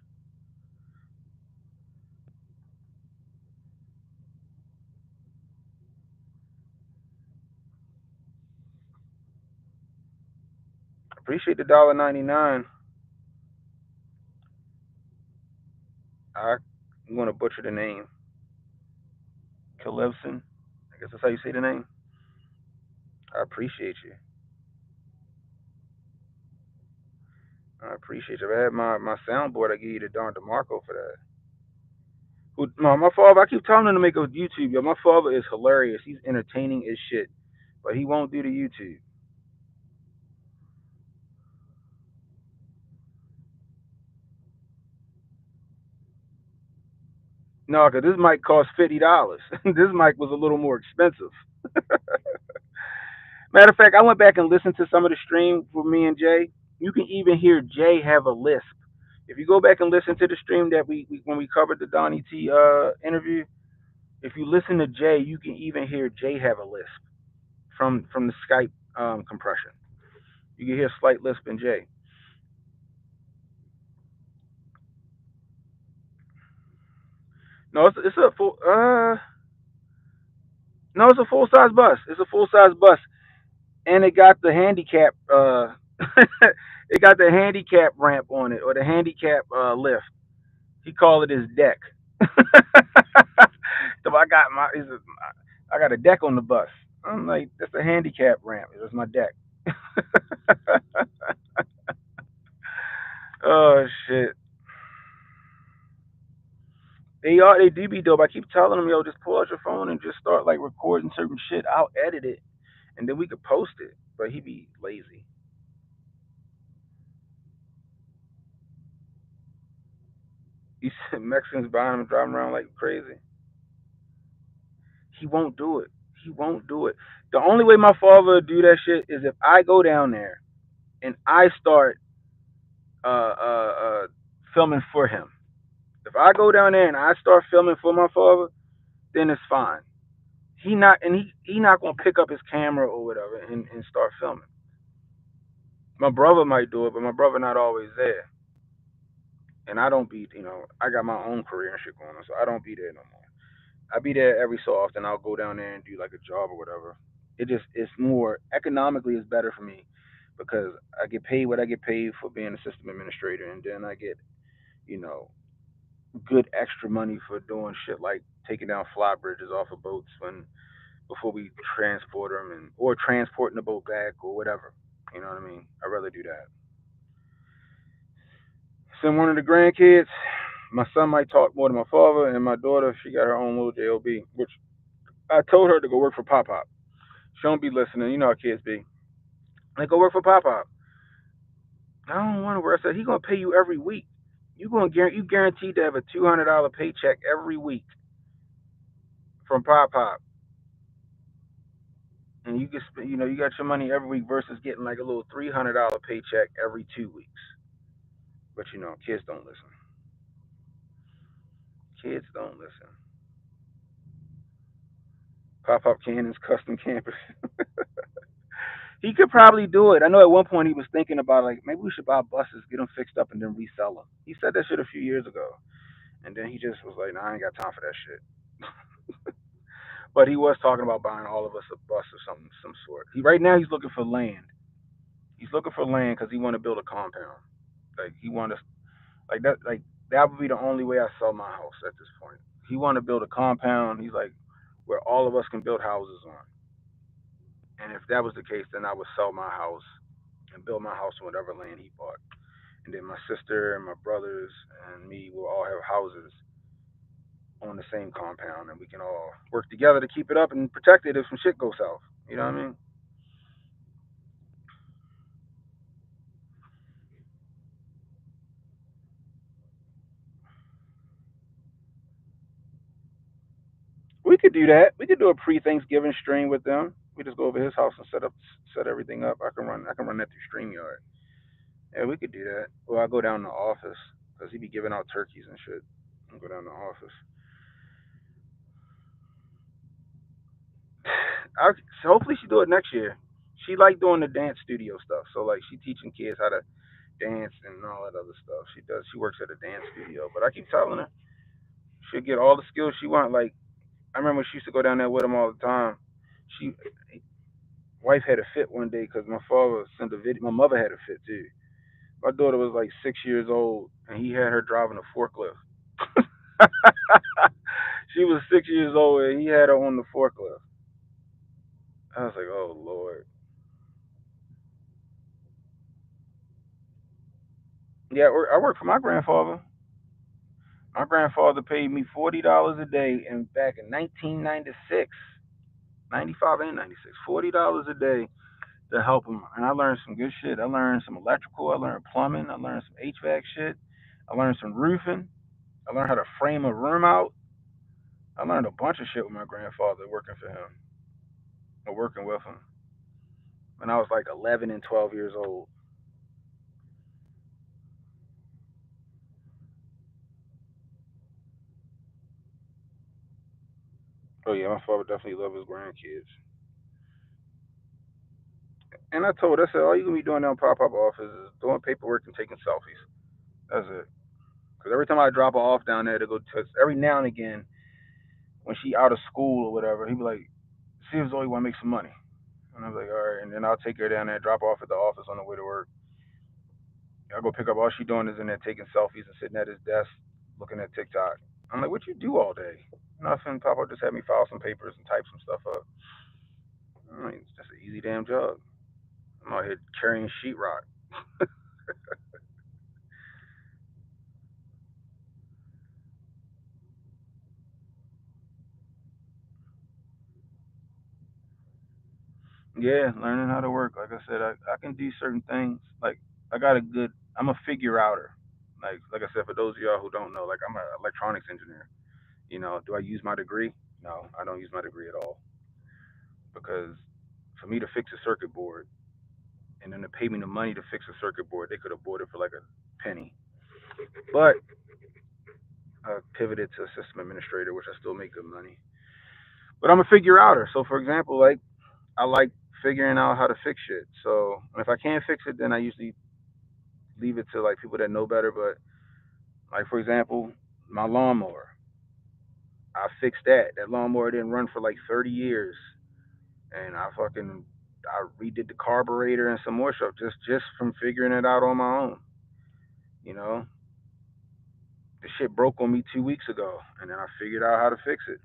Appreciate the $1.99. I'm gonna butcher the name. Kalevson. I guess that's how you say the name. I appreciate you. I appreciate you. If I had my soundboard, I give you the Don DeMarco for that. My father, I keep telling him to make a YouTube. Yo, my father is hilarious. He's entertaining as shit, but he won't do the YouTube. No, cause this mic cost $50. This mic was a little more expensive. Matter of fact, I went back and listened to some of the stream for me and Jay. You can even hear Jay have a lisp. If you go back and listen to the stream that we when we covered the Donnie T interview, if you listen to Jay, you can even hear Jay have a lisp from the Skype compression. You can hear a slight lisp in Jay. No, it's a full no, it's a full size bus. It's a full size bus, and it got the handicap it got the handicap ramp on it or the handicap lift. He called it his deck. So I got a deck on the bus. I'm like, that's a handicap ramp. That's my deck. Oh shit. They do be dope. I keep telling them, yo, just pull out your phone and just start like recording certain shit. I'll edit it and then we could post it. But he be lazy. He said Mexicans behind him driving around like crazy. He won't do it. He won't do it. The only way my father would do that shit is if I go down there and I start filming for him. If I go down there and I start filming for my father, then it's fine. He not gonna pick up his camera or whatever and start filming. My brother might do it, but my brother not always there. And I don't be, I got my own career and shit going on, so I don't be there no more. I be there every so often. I'll go down there and do like a job or whatever. It's more economically it's better for me because I get paid what I get paid for being a system administrator, and then I get you know good extra money for doing shit like taking down fly bridges off of boats when before we transport them and or transporting the boat back or whatever. You know what I mean? I'd rather do that. Send one of the grandkids. My son might talk more than my father, and my daughter, she got her own little job, which I told her to go work for Pop Pop. She don't be listening. You know how kids be. Like, go work for Pop Pop. I don't want to work. I said, he going to pay you every week. You guaranteed to have a $200 paycheck every week from Pop Pop. And you can spend, you got your money every week versus getting like a little $300 paycheck every 2 weeks. But kids don't listen. Kids don't listen. Pop up cannons, custom campers. He could probably do it. I know at one point he was thinking about like maybe we should buy buses, get them fixed up, and then resell them. He said that shit a few years ago, and then he just was like, "Nah, I ain't got time for that shit." But he was talking about buying all of us a bus or some sort. He right now he's looking for land. He's looking for land because he want to build a compound. Like he want to like that would be the only way I sell my house at this point. He want to build a compound. He's like where all of us can build houses on. And if that was the case, then I would sell my house and build my house on whatever land he bought. And then my sister and my brothers and me will all have houses on the same compound, and we can all work together to keep it up and protect it if some shit goes south. You know what I mean? We could do that. We could do a pre-Thanksgiving stream with them. We just go over his house and set everything up. I can run that through StreamYard. Yeah, we could do that. Or I go down to the office because he be giving out turkeys and shit. I'll go down to the office. I, so hopefully she do it next year. She like doing the dance studio stuff. So like she teaching kids how to dance and all that other stuff. She does. She works at a dance studio. But I keep telling her she'll get all the skills she want. Like I remember she used to go down there with him all the time. She wife had a fit one day because my father sent a video. My mother had a fit too. My daughter was like 6 years old, and he had her driving a forklift. She was 6 years old, and he had her on the forklift. I was like, oh Lord. Yeah, I work for my grandfather. My grandfather paid me $40 a day, and back in 1996, 95 and 96, $40 a day to help him. And I learned some good shit. I learned some electrical. I learned plumbing. I learned some HVAC shit. I learned some roofing. I learned how to frame a room out. I learned a bunch of shit with my grandfather working for him or working with him when I was like 11 and 12 years old. Oh yeah, my father definitely loved his grandkids. And I told her, I said, all you gonna be doing down pop up office is doing paperwork and taking selfies. That's it. Because every time I drop her off down there to go to, every now and again, when she out of school or whatever, he'd be like, see if Zoe want to make some money. And I was like, all right. And then I'll take her down there, drop her off at the office on the way to work. I'll go pick up. All she doing is in there taking selfies and sitting at his desk looking at TikTok. I'm like, what you do all day? Nothing. Papa just had me file some papers and type some stuff up. I mean, it's just an easy damn job. I'm out here carrying sheetrock. Yeah, learning how to work. Like I said, I can do certain things. Like I got a good. I'm a figure outer. Like I said, for those of y'all who don't know, like I'm an electronics engineer. You know, do I use my degree? No, I don't use my degree at all because for me to fix a circuit board and then to pay me the money to fix a circuit board, they could have bought it for like a penny. But I pivoted to a system administrator, which I still make good money. But I'm a figure outer. So for example, like I like figuring out how to fix shit. So if I can't fix it, then I usually leave it to like people that know better. But like for example, my lawnmower, I fixed that. That lawnmower didn't run for like 30 years, and I redid the carburetor and some more stuff just from figuring it out on my own. You know, the shit broke on me 2 weeks ago, and then I figured out how to fix it.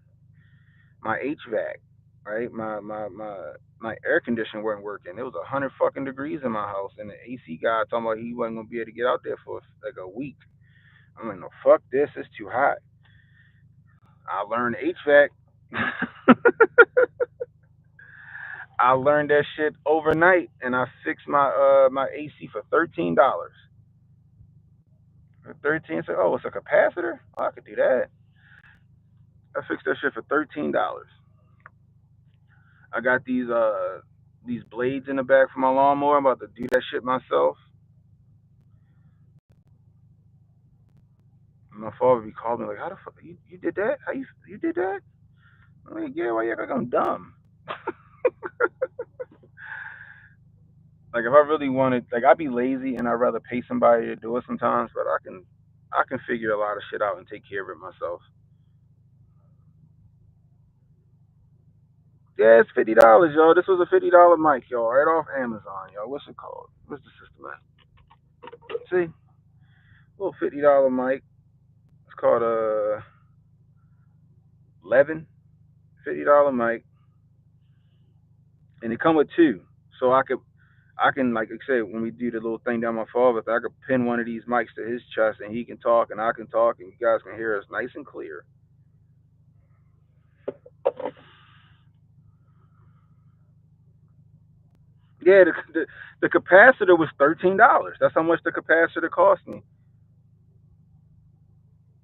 My HVAC, right? My air conditioner wasn't working. It was 100 fucking degrees in my house, and the AC guy talking about he wasn't gonna be able to get out there for like a week. I'm like, no, fuck this. It's too hot. I learned HVAC. I learned that shit overnight, and I fixed my AC for $13. For 13, said, oh, it's a capacitor. Oh, I could do that. I fixed that shit for $13. I got these blades in the back for my lawnmower. I'm about to do that shit myself. My father be calling me like, "How the fuck you did that? How you did that?" I'm like, "Yeah, why you act like I'm dumb?" Like if I really wanted, like I'd be lazy and I'd rather pay somebody to do it sometimes, but I can figure a lot of shit out and take care of it myself. Yeah, it's $50, yo. This was a $50 mic, yo, right off Amazon, yo. What's it called? What's the system at? See, little $50 mic. It's called 11 $50 mic, and it come with two, so I can like I said when we do the little thing down my father's, I could pin one of these mics to his chest and he can talk and I can talk and you guys can hear us nice and clear. Yeah, the capacitor was $13. That's how much the capacitor cost me.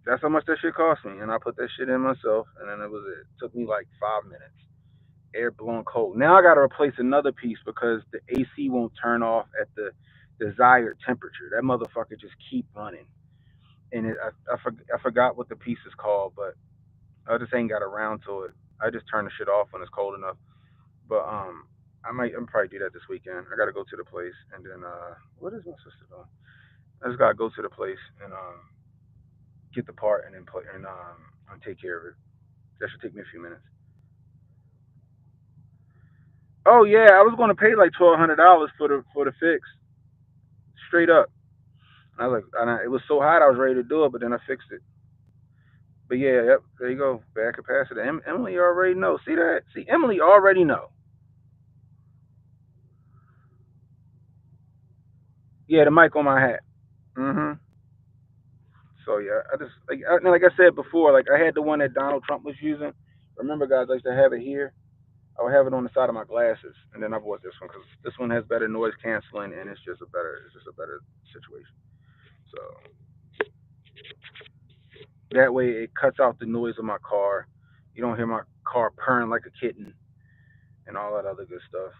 That's how much that shit cost me, and I put that shit in myself, and then it was it. Took me like 5 minutes. Air blown cold. Now I got to replace another piece because the AC won't turn off at the desired temperature. That motherfucker just keep running, and I forgot what the piece is called, but I just ain't got around to it. I just turn the shit off when it's cold enough. But I'm probably do that this weekend. I got to go to the place, and then what is my sister doing? I just gotta go to the place and get the part and then play and take care of it. That should take me a few minutes. Oh yeah, I was gonna pay like $1,200 for the fix, straight up. I was like, it was so hot I was ready to do it, but then I fixed it. But yeah, yep, there you go, bad capacity. Emily already know. See that? See, Emily already know. Yeah, the mic on my hat. Mhm. So yeah, I just like I said before, like I had the one that Donald Trump was using. Remember, guys, I used to have it here. I would have it on the side of my glasses, and then I bought this one because this one has better noise canceling, and it's just a better situation. So that way, it cuts out the noise of my car. You don't hear my car purring like a kitten and all that other good stuff.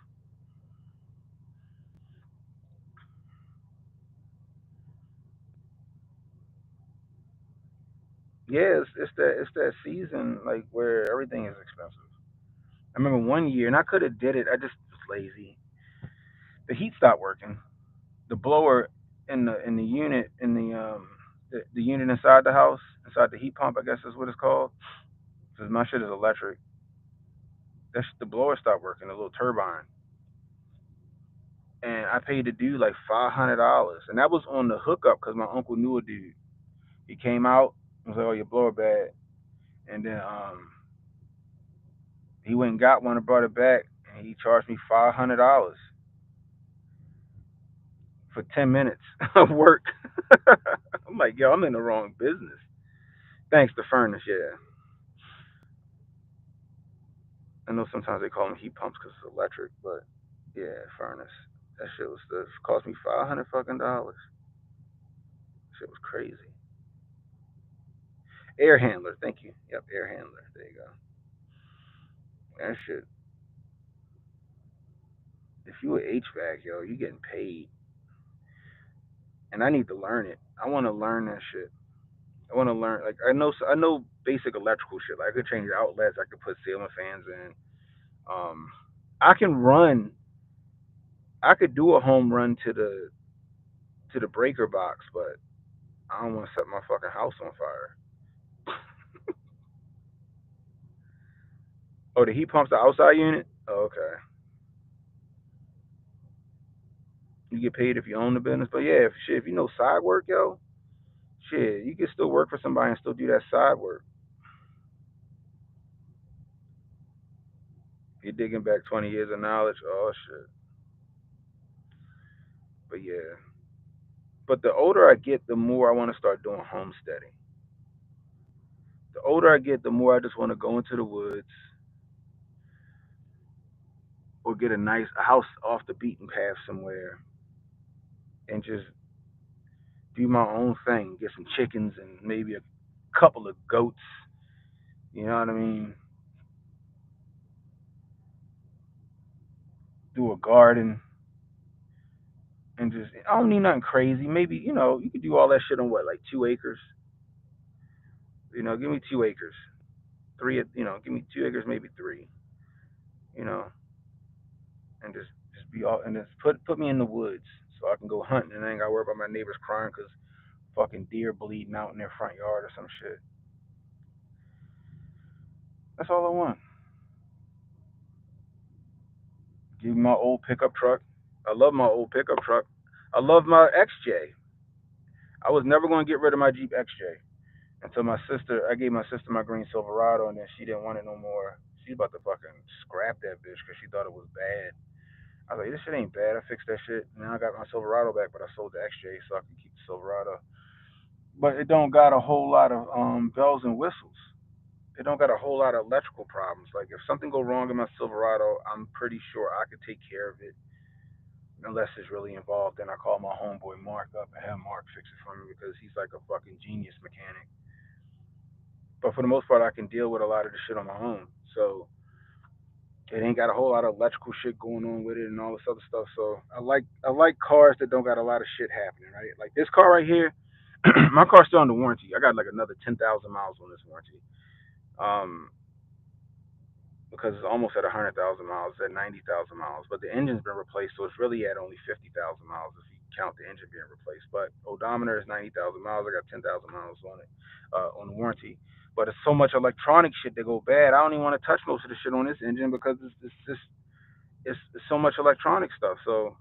Yeah, it's that season like where everything is expensive. I remember one year, and I could have did it. I just was lazy. The heat stopped working. The blower in the unit in the unit inside the house, inside the heat pump, I guess is what it's called. Because my shit is electric. The blower stopped working, the little turbine, and I paid the dude like $500, and that was on the hookup because my uncle knew a dude. He came out, and was like, "Oh, your blower bad," and then he went and got one and brought it back, and he charged me $500 for 10 minutes of work. I'm like, yo, I'm in the wrong business. Thanks to furnace, yeah. I know sometimes they call them heat pumps because it's electric, but yeah, furnace. That shit was this cost me $500 fucking dollars. Shit was crazy. Air handler, thank you. Yep, air handler. There you go. That shit. If you a HVAC, yo, you getting paid, and I need to learn it. I want to learn that shit. I want to learn. Like I know basic electrical shit. Like I could change outlets. I could put ceiling fans in. Um, I can run. I could do a home run to the breaker box, but I don't want to set my fucking house on fire. Oh, the heat pumps the outside unit. Oh, okay. You get paid if you own the business, but yeah, if you know side work, yo, shit, you can still work for somebody and still do that side work. You're digging back 20 years of knowledge. Oh shit. But yeah. But the older I get, the more I want to start doing homesteading. The older I get, the more I just want to go into the woods or get a house off the beaten path somewhere and just do my own thing. Get some chickens and maybe a couple of goats. You know what I mean? Do a garden and just I don't need nothing crazy. Maybe you could do all that shit on what like 2 acres. Give me 2 acres, three. Give me 2 acres, maybe three. You know, and just be all and just put me in the woods so I can go hunting and I ain't gotta worry about my neighbors crying because fucking deer bleeding out in their front yard or some shit. That's all I want. Give me my old pickup truck. I love my old pickup truck. I love my XJ. I was never going to get rid of my Jeep XJ until I gave my sister my green Silverado, and then she didn't want it no more. She's about to fucking scrap that bitch because she thought it was bad. I was like, this shit ain't bad. I fixed that shit. Now I got my Silverado back, but I sold the XJ so I can keep the Silverado. But it don't got a whole lot of bells and whistles. It don't got a whole lot of electrical problems. Like if something go wrong in my Silverado, I'm pretty sure I could take care of it unless it's really involved. Then I call my homeboy Mark up and have Mark fix it for me because he's like a fucking genius mechanic. But for the most part, I can deal with a lot of the shit on my own. So it ain't got a whole lot of electrical shit going on with it and all this other stuff. So I like cars that don't got a lot of shit happening, right? Like this car right here, my car's still under warranty. I got like another 10,000 miles on this warranty. Um, because it's almost at 100,000 miles, it's at 90,000 miles. But the engine's been replaced, so it's really at only 50,000 miles if you count the engine being replaced. But odometer is 90,000 miles. I got 10,000 miles on it, on the warranty. But it's so much electronic shit that go bad. I don't even want to touch most of the shit on this engine because it's just it's so much electronic stuff. So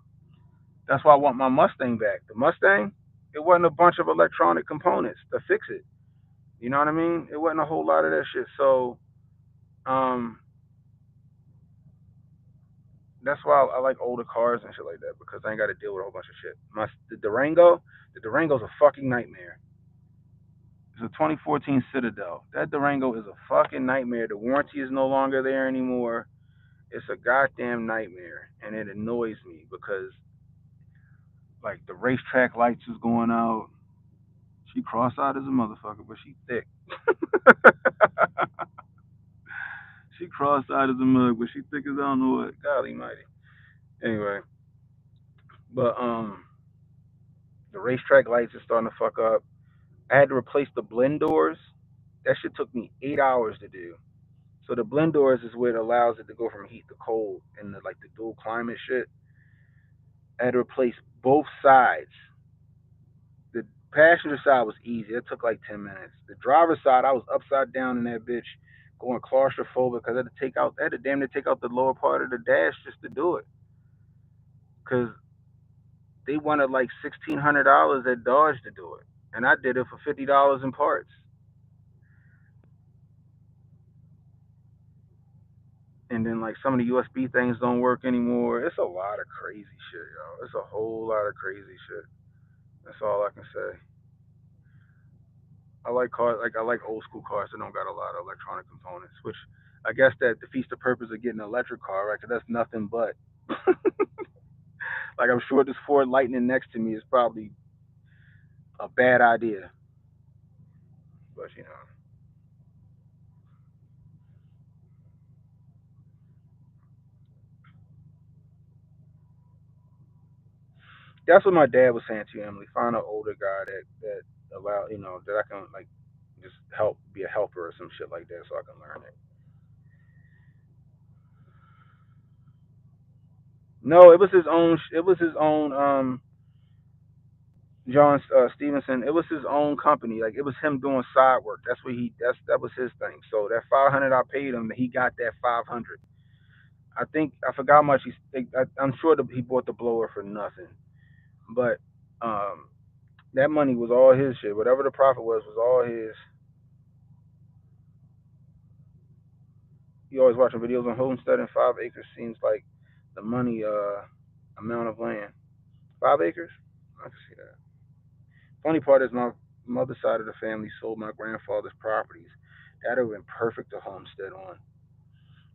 that's why I want my Mustang back. The Mustang, it wasn't a bunch of electronic components to fix it. You know what I mean? It wasn't a whole lot of that shit. So um, that's why I like older cars and shit like that because I ain't got to deal with a whole bunch of shit. The Durango's a fucking nightmare. It's a 2014 Citadel. That Durango is a fucking nightmare. The warranty is no longer there anymore. It's a goddamn nightmare, and it annoys me because like the racetrack lights is going out. She cross-eyed as a motherfucker, but she thick. She cross-eyed as a mug, but she thick as I don't know what. Golly mighty. Anyway, but the racetrack lights are starting to fuck up. I had to replace the blend doors. That shit took me 8 hours to do. So the blend doors is what allows it to go from heat to cold and the dual climate shit. I had to replace both sides. The passenger side was easy. It took like 10 minutes. The driver's side, I was upside down in that bitch, going claustrophobic because I had to damn near take out the lower part of the dash just to do it. Cause they wanted like $1,600 at Dodge to do it, and I did it for $50 in parts. And then like some of the USB things don't work anymore. It's a lot of crazy shit, yo. It's a whole lot of crazy shit. That's all I can say. I like cars, like I like old school cars that don't got a lot of electronic components, which I guess that defeats the purpose of getting an electric car, right? 'Cause that's nothing but like I'm sure this Ford Lightning next to me is probably a bad idea, but that's what my dad was saying to you, Emily. Find an older guy that allow that I can like just help be a helper or some shit like that, so I can learn it. No, it was his own. It was his own. John Stevenson. It was his own company. Like it was him doing side work. That's what he. That was his thing. So that 500 I paid him, he got that 500. I think I forgot how much I'm sure that he bought the blower for nothing. But um, that money was all his shit. Whatever the profit was all his. You always watching videos on homesteading. 5 acres seems like the money amount of land. 5 acres. I can see that. Funny part is my mother's side of the family sold my grandfather's properties. That would have been perfect to homestead on.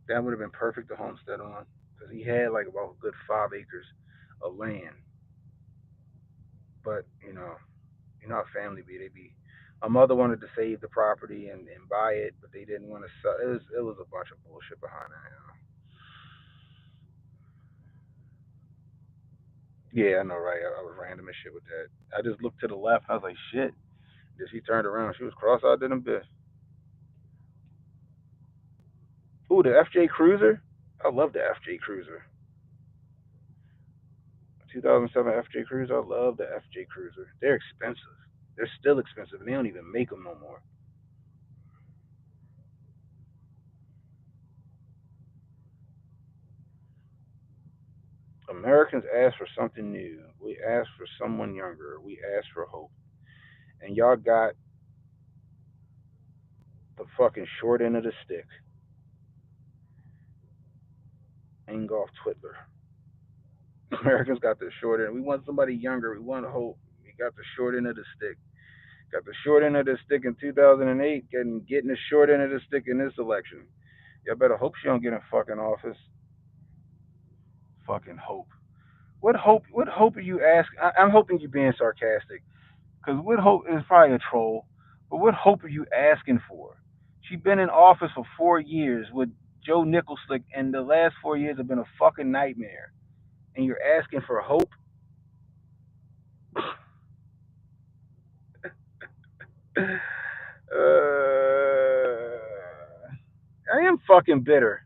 That would have been perfect to homestead on because he had like about a good 5 acres of land. But how family be. They be. My mother wanted to save the property and buy it, but they didn't want to sell. It was a bunch of bullshit behind that. Yeah, I know, right? I was random as shit with that. I just looked to the left. I was like, shit. Then she turned around. She was cross-eyed in a bit. Ooh, the FJ Cruiser. I love the FJ Cruiser. 2007 FJ Cruiser. I love the FJ Cruiser. They're expensive. They're still expensive, and they don't even make them no more. Americans ask for something new. We ask for someone younger. We ask for hope. And y'all got the fucking short end of the stick. Ingolf Twittler. Americans got the short end. We want somebody younger. We want hope. We got the short end of the stick. Got the short end of the stick in 2008, getting the short end of the stick in this election. Y'all better hope she don't get in fucking office. Fucking hope. What hope? What hope are you asking? I'm hoping you're being sarcastic, because what hope is probably a troll. But what hope are you asking for? She's been in office for 4 years with Joe Nicholslick, and the last 4 years have been a fucking nightmare. And you're asking for hope? I am fucking bitter.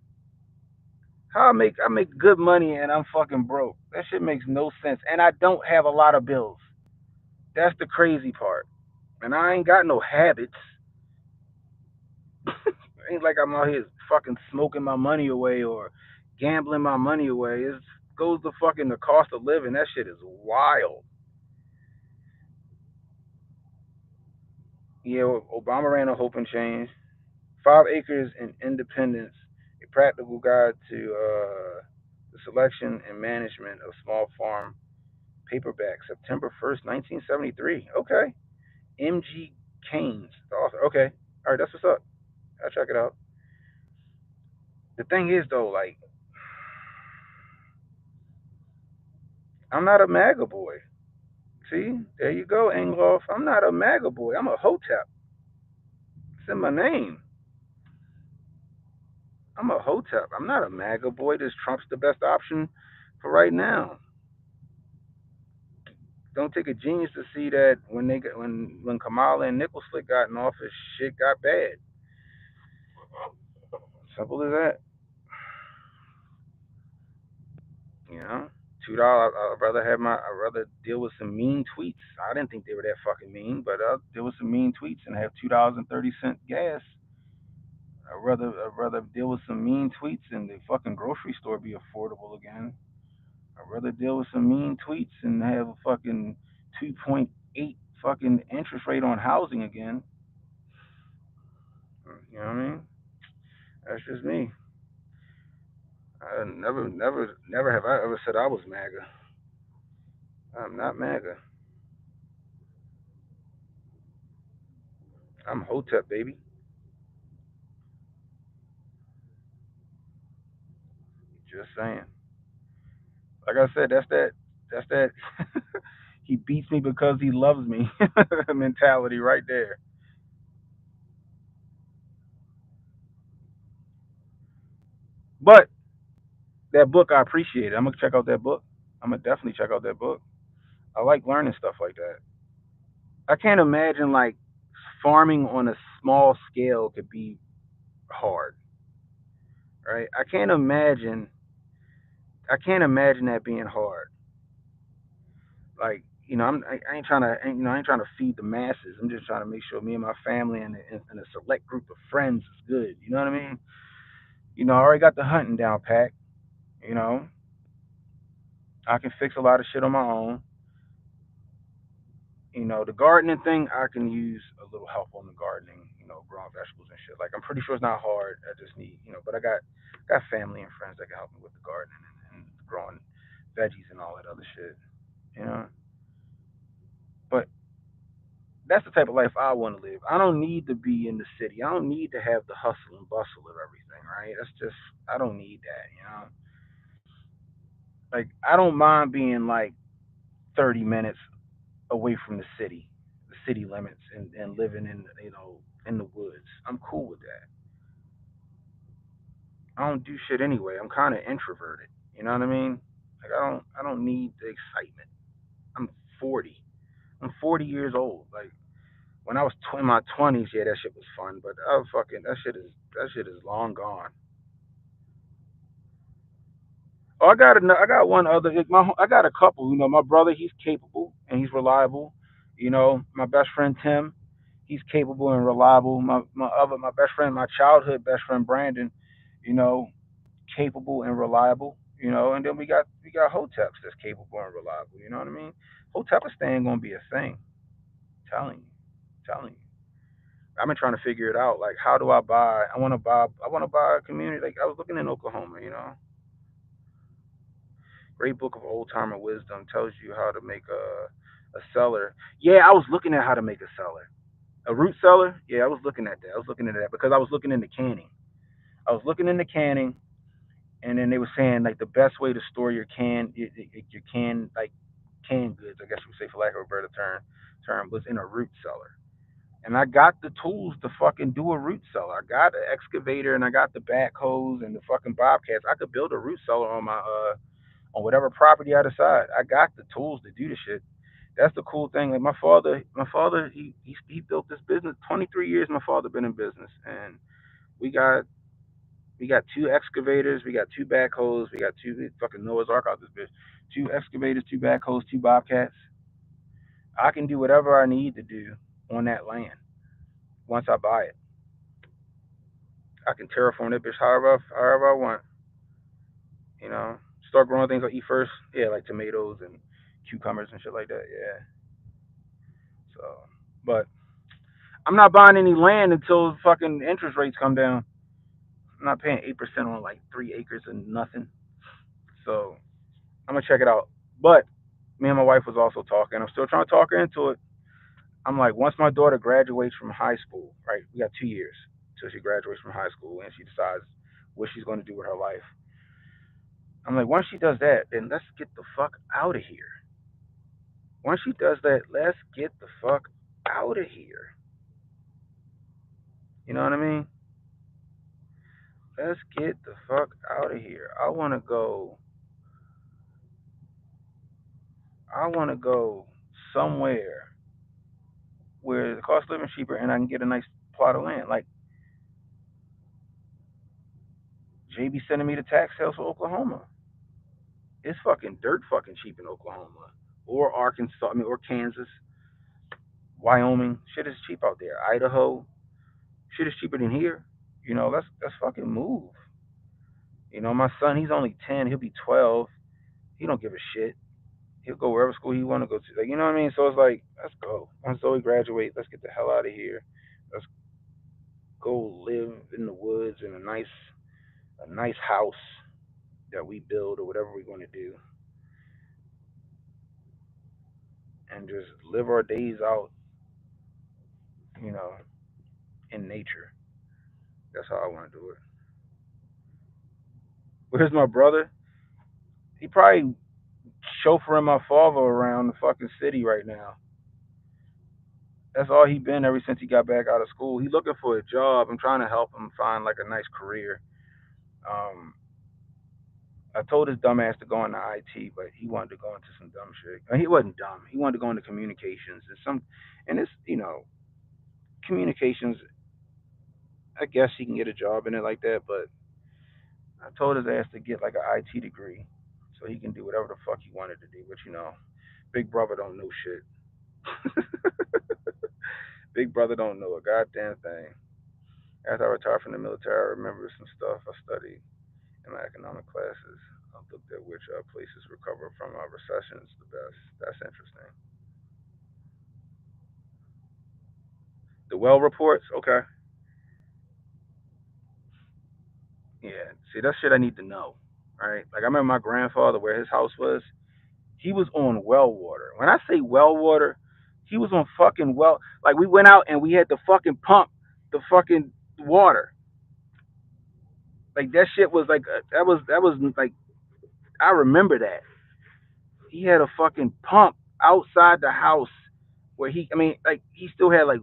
How I make good money and I'm fucking broke. That shit makes no sense. And I don't have a lot of bills. That's the crazy part. And I ain't got no habits. Ain't like I'm out here fucking smoking my money away or gambling my money away. It goes to fucking the cost of living. That shit is wild. Yeah, Obama ran a hope and change. 5 Acres in Independence, a practical guide to the selection and management of small farm paperback, September 1st, 1973. Okay. M.G. Keynes, the author. Okay. All right, that's what's up. I'll check it out. The thing is, though, like, I'm not a MAGA boy. See? There you go, Engloff. I'm not a MAGA boy. I'm a Hotep. It's in my name. I'm a Hotep. I'm not a MAGA boy. This Trump's the best option for right now. Don't take a genius to see that when Kamala and Nicholslick got in office, shit got bad. Simple as that. You know, $2. I'd rather deal with some mean tweets. I didn't think they were that fucking mean, but I'll deal with some mean tweets and have $2.30 gas. I'd rather deal with some mean tweets and the fucking grocery store be affordable again. I'd rather deal with some mean tweets and have a fucking 2.8 fucking interest rate on housing again. You know what I mean? That's just me. I never have I ever said I was MAGA. I'm not MAGA. I'm Hotep, baby. Just saying. Like I said, that's that he beats me because he loves me mentality right there. But that book I appreciate it. I'm gonna check out that book. I'm gonna definitely check out that book. I like learning stuff like that. I can't imagine like farming on a small scale could be hard, right? I can't imagine that being hard. Like, I ain't trying to, I ain't trying to feed the masses. I'm just trying to make sure me and my family and a select group of friends is good. You know what I mean? I already got the hunting down pat. You know, I can fix a lot of shit on my own. The gardening thing, I can use a little help on the gardening. Growing vegetables and shit. Like, I'm pretty sure it's not hard. I just need, but I got family and friends that can help me with the gardening and growing veggies and all that other shit. You know, but that's the type of life I want to live. I don't need to be in the city. I don't need to have the hustle and bustle of everything, right? That's just I don't need that. Like, I don't mind being like 30 minutes away from the city limits, and living in the woods. I'm cool with that. I don't do shit anyway. I'm kind of introverted. You know what I mean? Like, I don't need the excitement. I'm 40. I'm 40 years old. Like, when I was in my 20s, yeah, that shit was fun. But I fucking that shit is long gone. Oh, I got one other. I got a couple. You know, my brother, he's capable and he's reliable. You know, my best friend Tim, he's capable and reliable. My best friend, my childhood best friend Brandon, you know, capable and reliable. You know, and then we got Hoteps that's capable and reliable. You know what I mean? Hotepistan ain't gonna be a thing. Telling you, telling you. I've been trying to figure it out. Like, how do I buy? I want to buy a community. Like, I was looking in Oklahoma. You know, Great Book of Old Timer Wisdom tells you how to make a cellar. Yeah, I was looking at how to make a cellar. A root cellar? Yeah, I was looking at that. I was looking at that because I was looking into canning. I was looking into canning, and then they were saying like the best way to store your can like canned goods, I guess you would say for lack of a better term, was in a root cellar. And I got the tools to fucking do a root cellar. I got an excavator and I got the backhoes and the fucking bobcats. I could build a root cellar on whatever property I decide. I got the tools to do the shit. That's the cool thing. Like my father, he built this business. 23 years, my father been in business, and we got we got two excavators, we got two backhoes, we got two fucking Noah's Ark out this bitch. Two excavators, two backhoes, two bobcats. I can do whatever I need to do on that land once I buy it. I can terraform that bitch however I want. You know, start growing things I eat first. Yeah, like tomatoes and cucumbers and shit like that. Yeah. So, but I'm not buying any land until fucking interest rates come down. I'm not paying 8% on like 3 acres and nothing. So I'm gonna check it out. But me and my wife was also talking. I'm still trying to talk her into it. I'm like, once my daughter graduates from high school, right? We got 2 years till she graduates from high school and she decides what she's going to do with her life. I'm like, once she does that, then let's get the fuck out of here. Once she does that, let's get the fuck out of here. You know what I mean? Let's get the fuck out of here. I want to go somewhere where the cost of living is cheaper and I can get a nice plot of land. Like JB sending me the tax sales for Oklahoma. It's fucking dirt fucking cheap in Oklahoma or Arkansas. I mean, or Kansas, Wyoming. Shit is cheap out there. Idaho. Shit is cheaper than here. You know, let's fucking move. You know, my son, he's only 10. He'll be 12. He don't give a shit. He'll go wherever school he want to go to. Like, you know what I mean? So it's like, let's go. Once Zoe graduates, let's get the hell out of here. Let's go live in the woods in a nice house that we build or whatever we're going to do, and just live our days out, you know, in nature. That's how I want to do it. Where's my brother? He probably chauffeuring my father around the fucking city right now. That's all he been ever since he got back out of school. He looking for a job. I'm trying to help him find like a nice career. Um, I told his dumb ass to go into IT, but he wanted to go into some dumb shit. He wasn't dumb. He wanted to go into communications and it's communications. I guess he can get a job in it like that, but I told his ass to get like an IT degree so he can do whatever the fuck he wanted to do. But Big Brother don't know shit. Big Brother don't know a goddamn thing. After I retired from the military, I remember some stuff I studied in my economic classes. I looked at which places recover from recessions the best. That's interesting. The well reports, okay. Yeah, see, that's shit I need to know. Right? Like I remember my grandfather where his house was. He was on well water. When I say well water, he was on fucking well. Like we went out and we had to fucking pump the fucking water. Like that shit was like that was like I remember that he had a fucking pump outside the house where I mean, like he still had like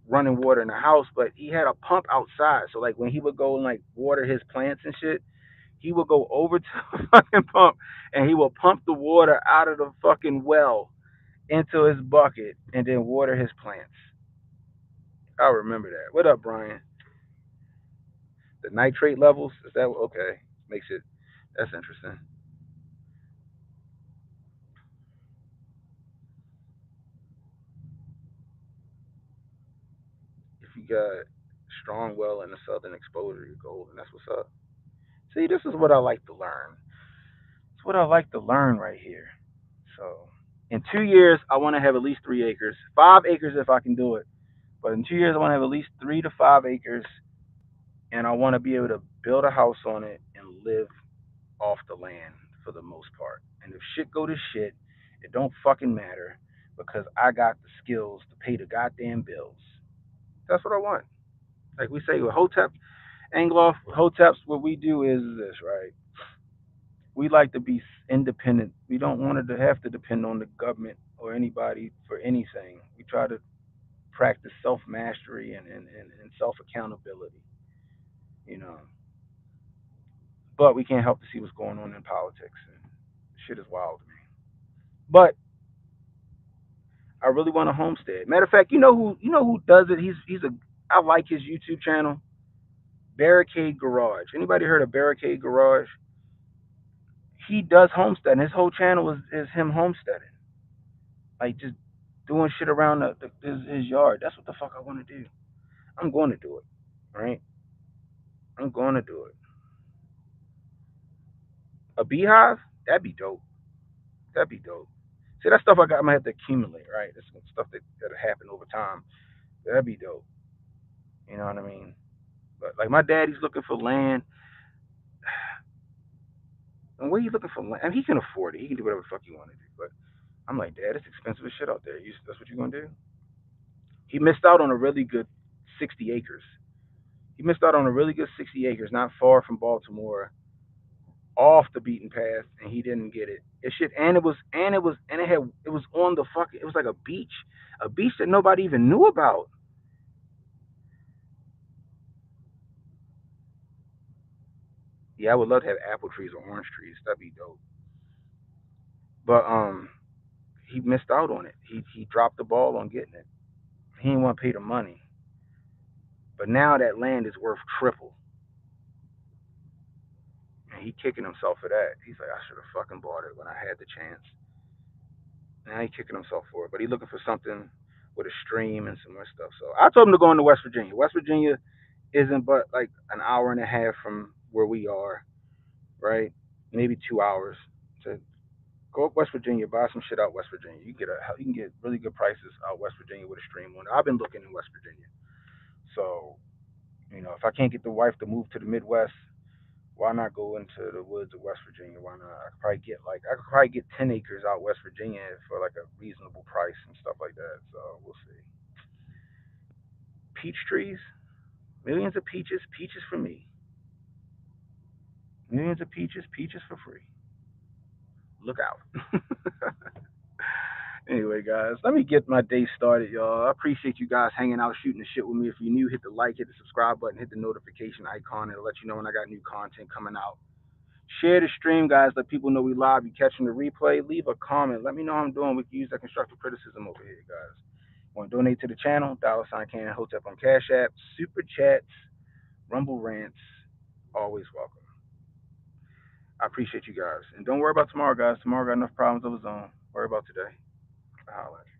running water in the house, but he had a pump outside. So like when he would go and like water his plants and shit, he would go over to the fucking pump and he would pump the water out of the fucking well into his bucket and then water his plants. I remember that. What up, Brian? The nitrate levels? Is that okay? Makes it. That's interesting. If you got strong well and a southern exposure, you're golden. That's what's up. See, this is what I like to learn. It's what I like to learn right here. So, in 2 years, I want to have at least 3 acres, 5 acres if I can do it. But in 2 years, I want to have at least 3 to 5 acres, and I want to be able to build a house on it and live off the land for the most part. And if shit go to shit, it don't fucking matter because I got the skills to pay the goddamn bills. That's what I want. Like we say with Hotep, Angloff, Hoteps, what we do is this, right? We like to be independent. We don't want to have to depend on the government or anybody for anything. We try to practice self mastery and self accountability, you know. But we can't help to see what's going on in politics. And shit is wild to me. But I really want a homestead. Matter of fact, you know who does it? He's a I like his YouTube channel, Barricade Garage. Anybody heard of Barricade Garage? He does homesteading. His whole channel is him homesteading, like just doing shit around his yard. That's what the fuck I want to do. I'm going to do it, right? I'm going to do it. A beehive? That'd be dope. That'd be dope. See, that stuff I'm gonna have to accumulate, right? That's stuff that'll happen over time. That'd be dope. You know what I mean? But like my daddy's looking for land, and where you looking for land? I mean, he can afford it. He can do whatever the fuck he want to do. But I'm like, Dad, it's expensive as shit out there. That's what you gonna do? He missed out on a really good 60 acres. He missed out on a really good 60 acres, not far from Baltimore, off the beaten path, and he didn't get it. It shit, and it was on the fucking. It was like a beach that nobody even knew about. Yeah, I would love to have apple trees or orange trees. That'd be dope. But he missed out on it. He dropped the ball on getting it. He didn't want to pay the money. But now that land is worth triple, and he kicking himself for that. He's like, I should have fucking bought it when I had the chance. Now he kicking himself for it. But he looking for something with a stream and some more stuff. So I told him to go into West Virginia. West Virginia isn't but like an hour and a half from where we are, right? Maybe 2 hours. To go up West Virginia, buy some shit out West Virginia. You can get really good prices out West Virginia with a stream on it. I've been looking in West Virginia. So, if I can't get the wife to move to the Midwest, why not go into the woods of West Virginia? Why not? I could probably get 10 acres out West Virginia for like a reasonable price and stuff like that. So we'll see. Peach trees, millions of peaches, peaches for me. Millions of peaches, peaches for free. Look out. Anyway, guys, let me get my day started, y'all. I appreciate you guys hanging out, shooting the shit with me. If you're new, hit the like, hit the subscribe button, hit the notification icon. It'll let you know when I got new content coming out. Share the stream, guys. Let people know we live. You catching the replay? Leave a comment. Let me know how I'm doing. We can use that constructive criticism over here, guys. Want to donate to the channel? $ Cannon Hotep on Cash App. Super chats, Rumble rants, always welcome. I appreciate you guys. And don't worry about tomorrow, guys. Tomorrow got enough problems of its own. Worry about today. I'll holler at you.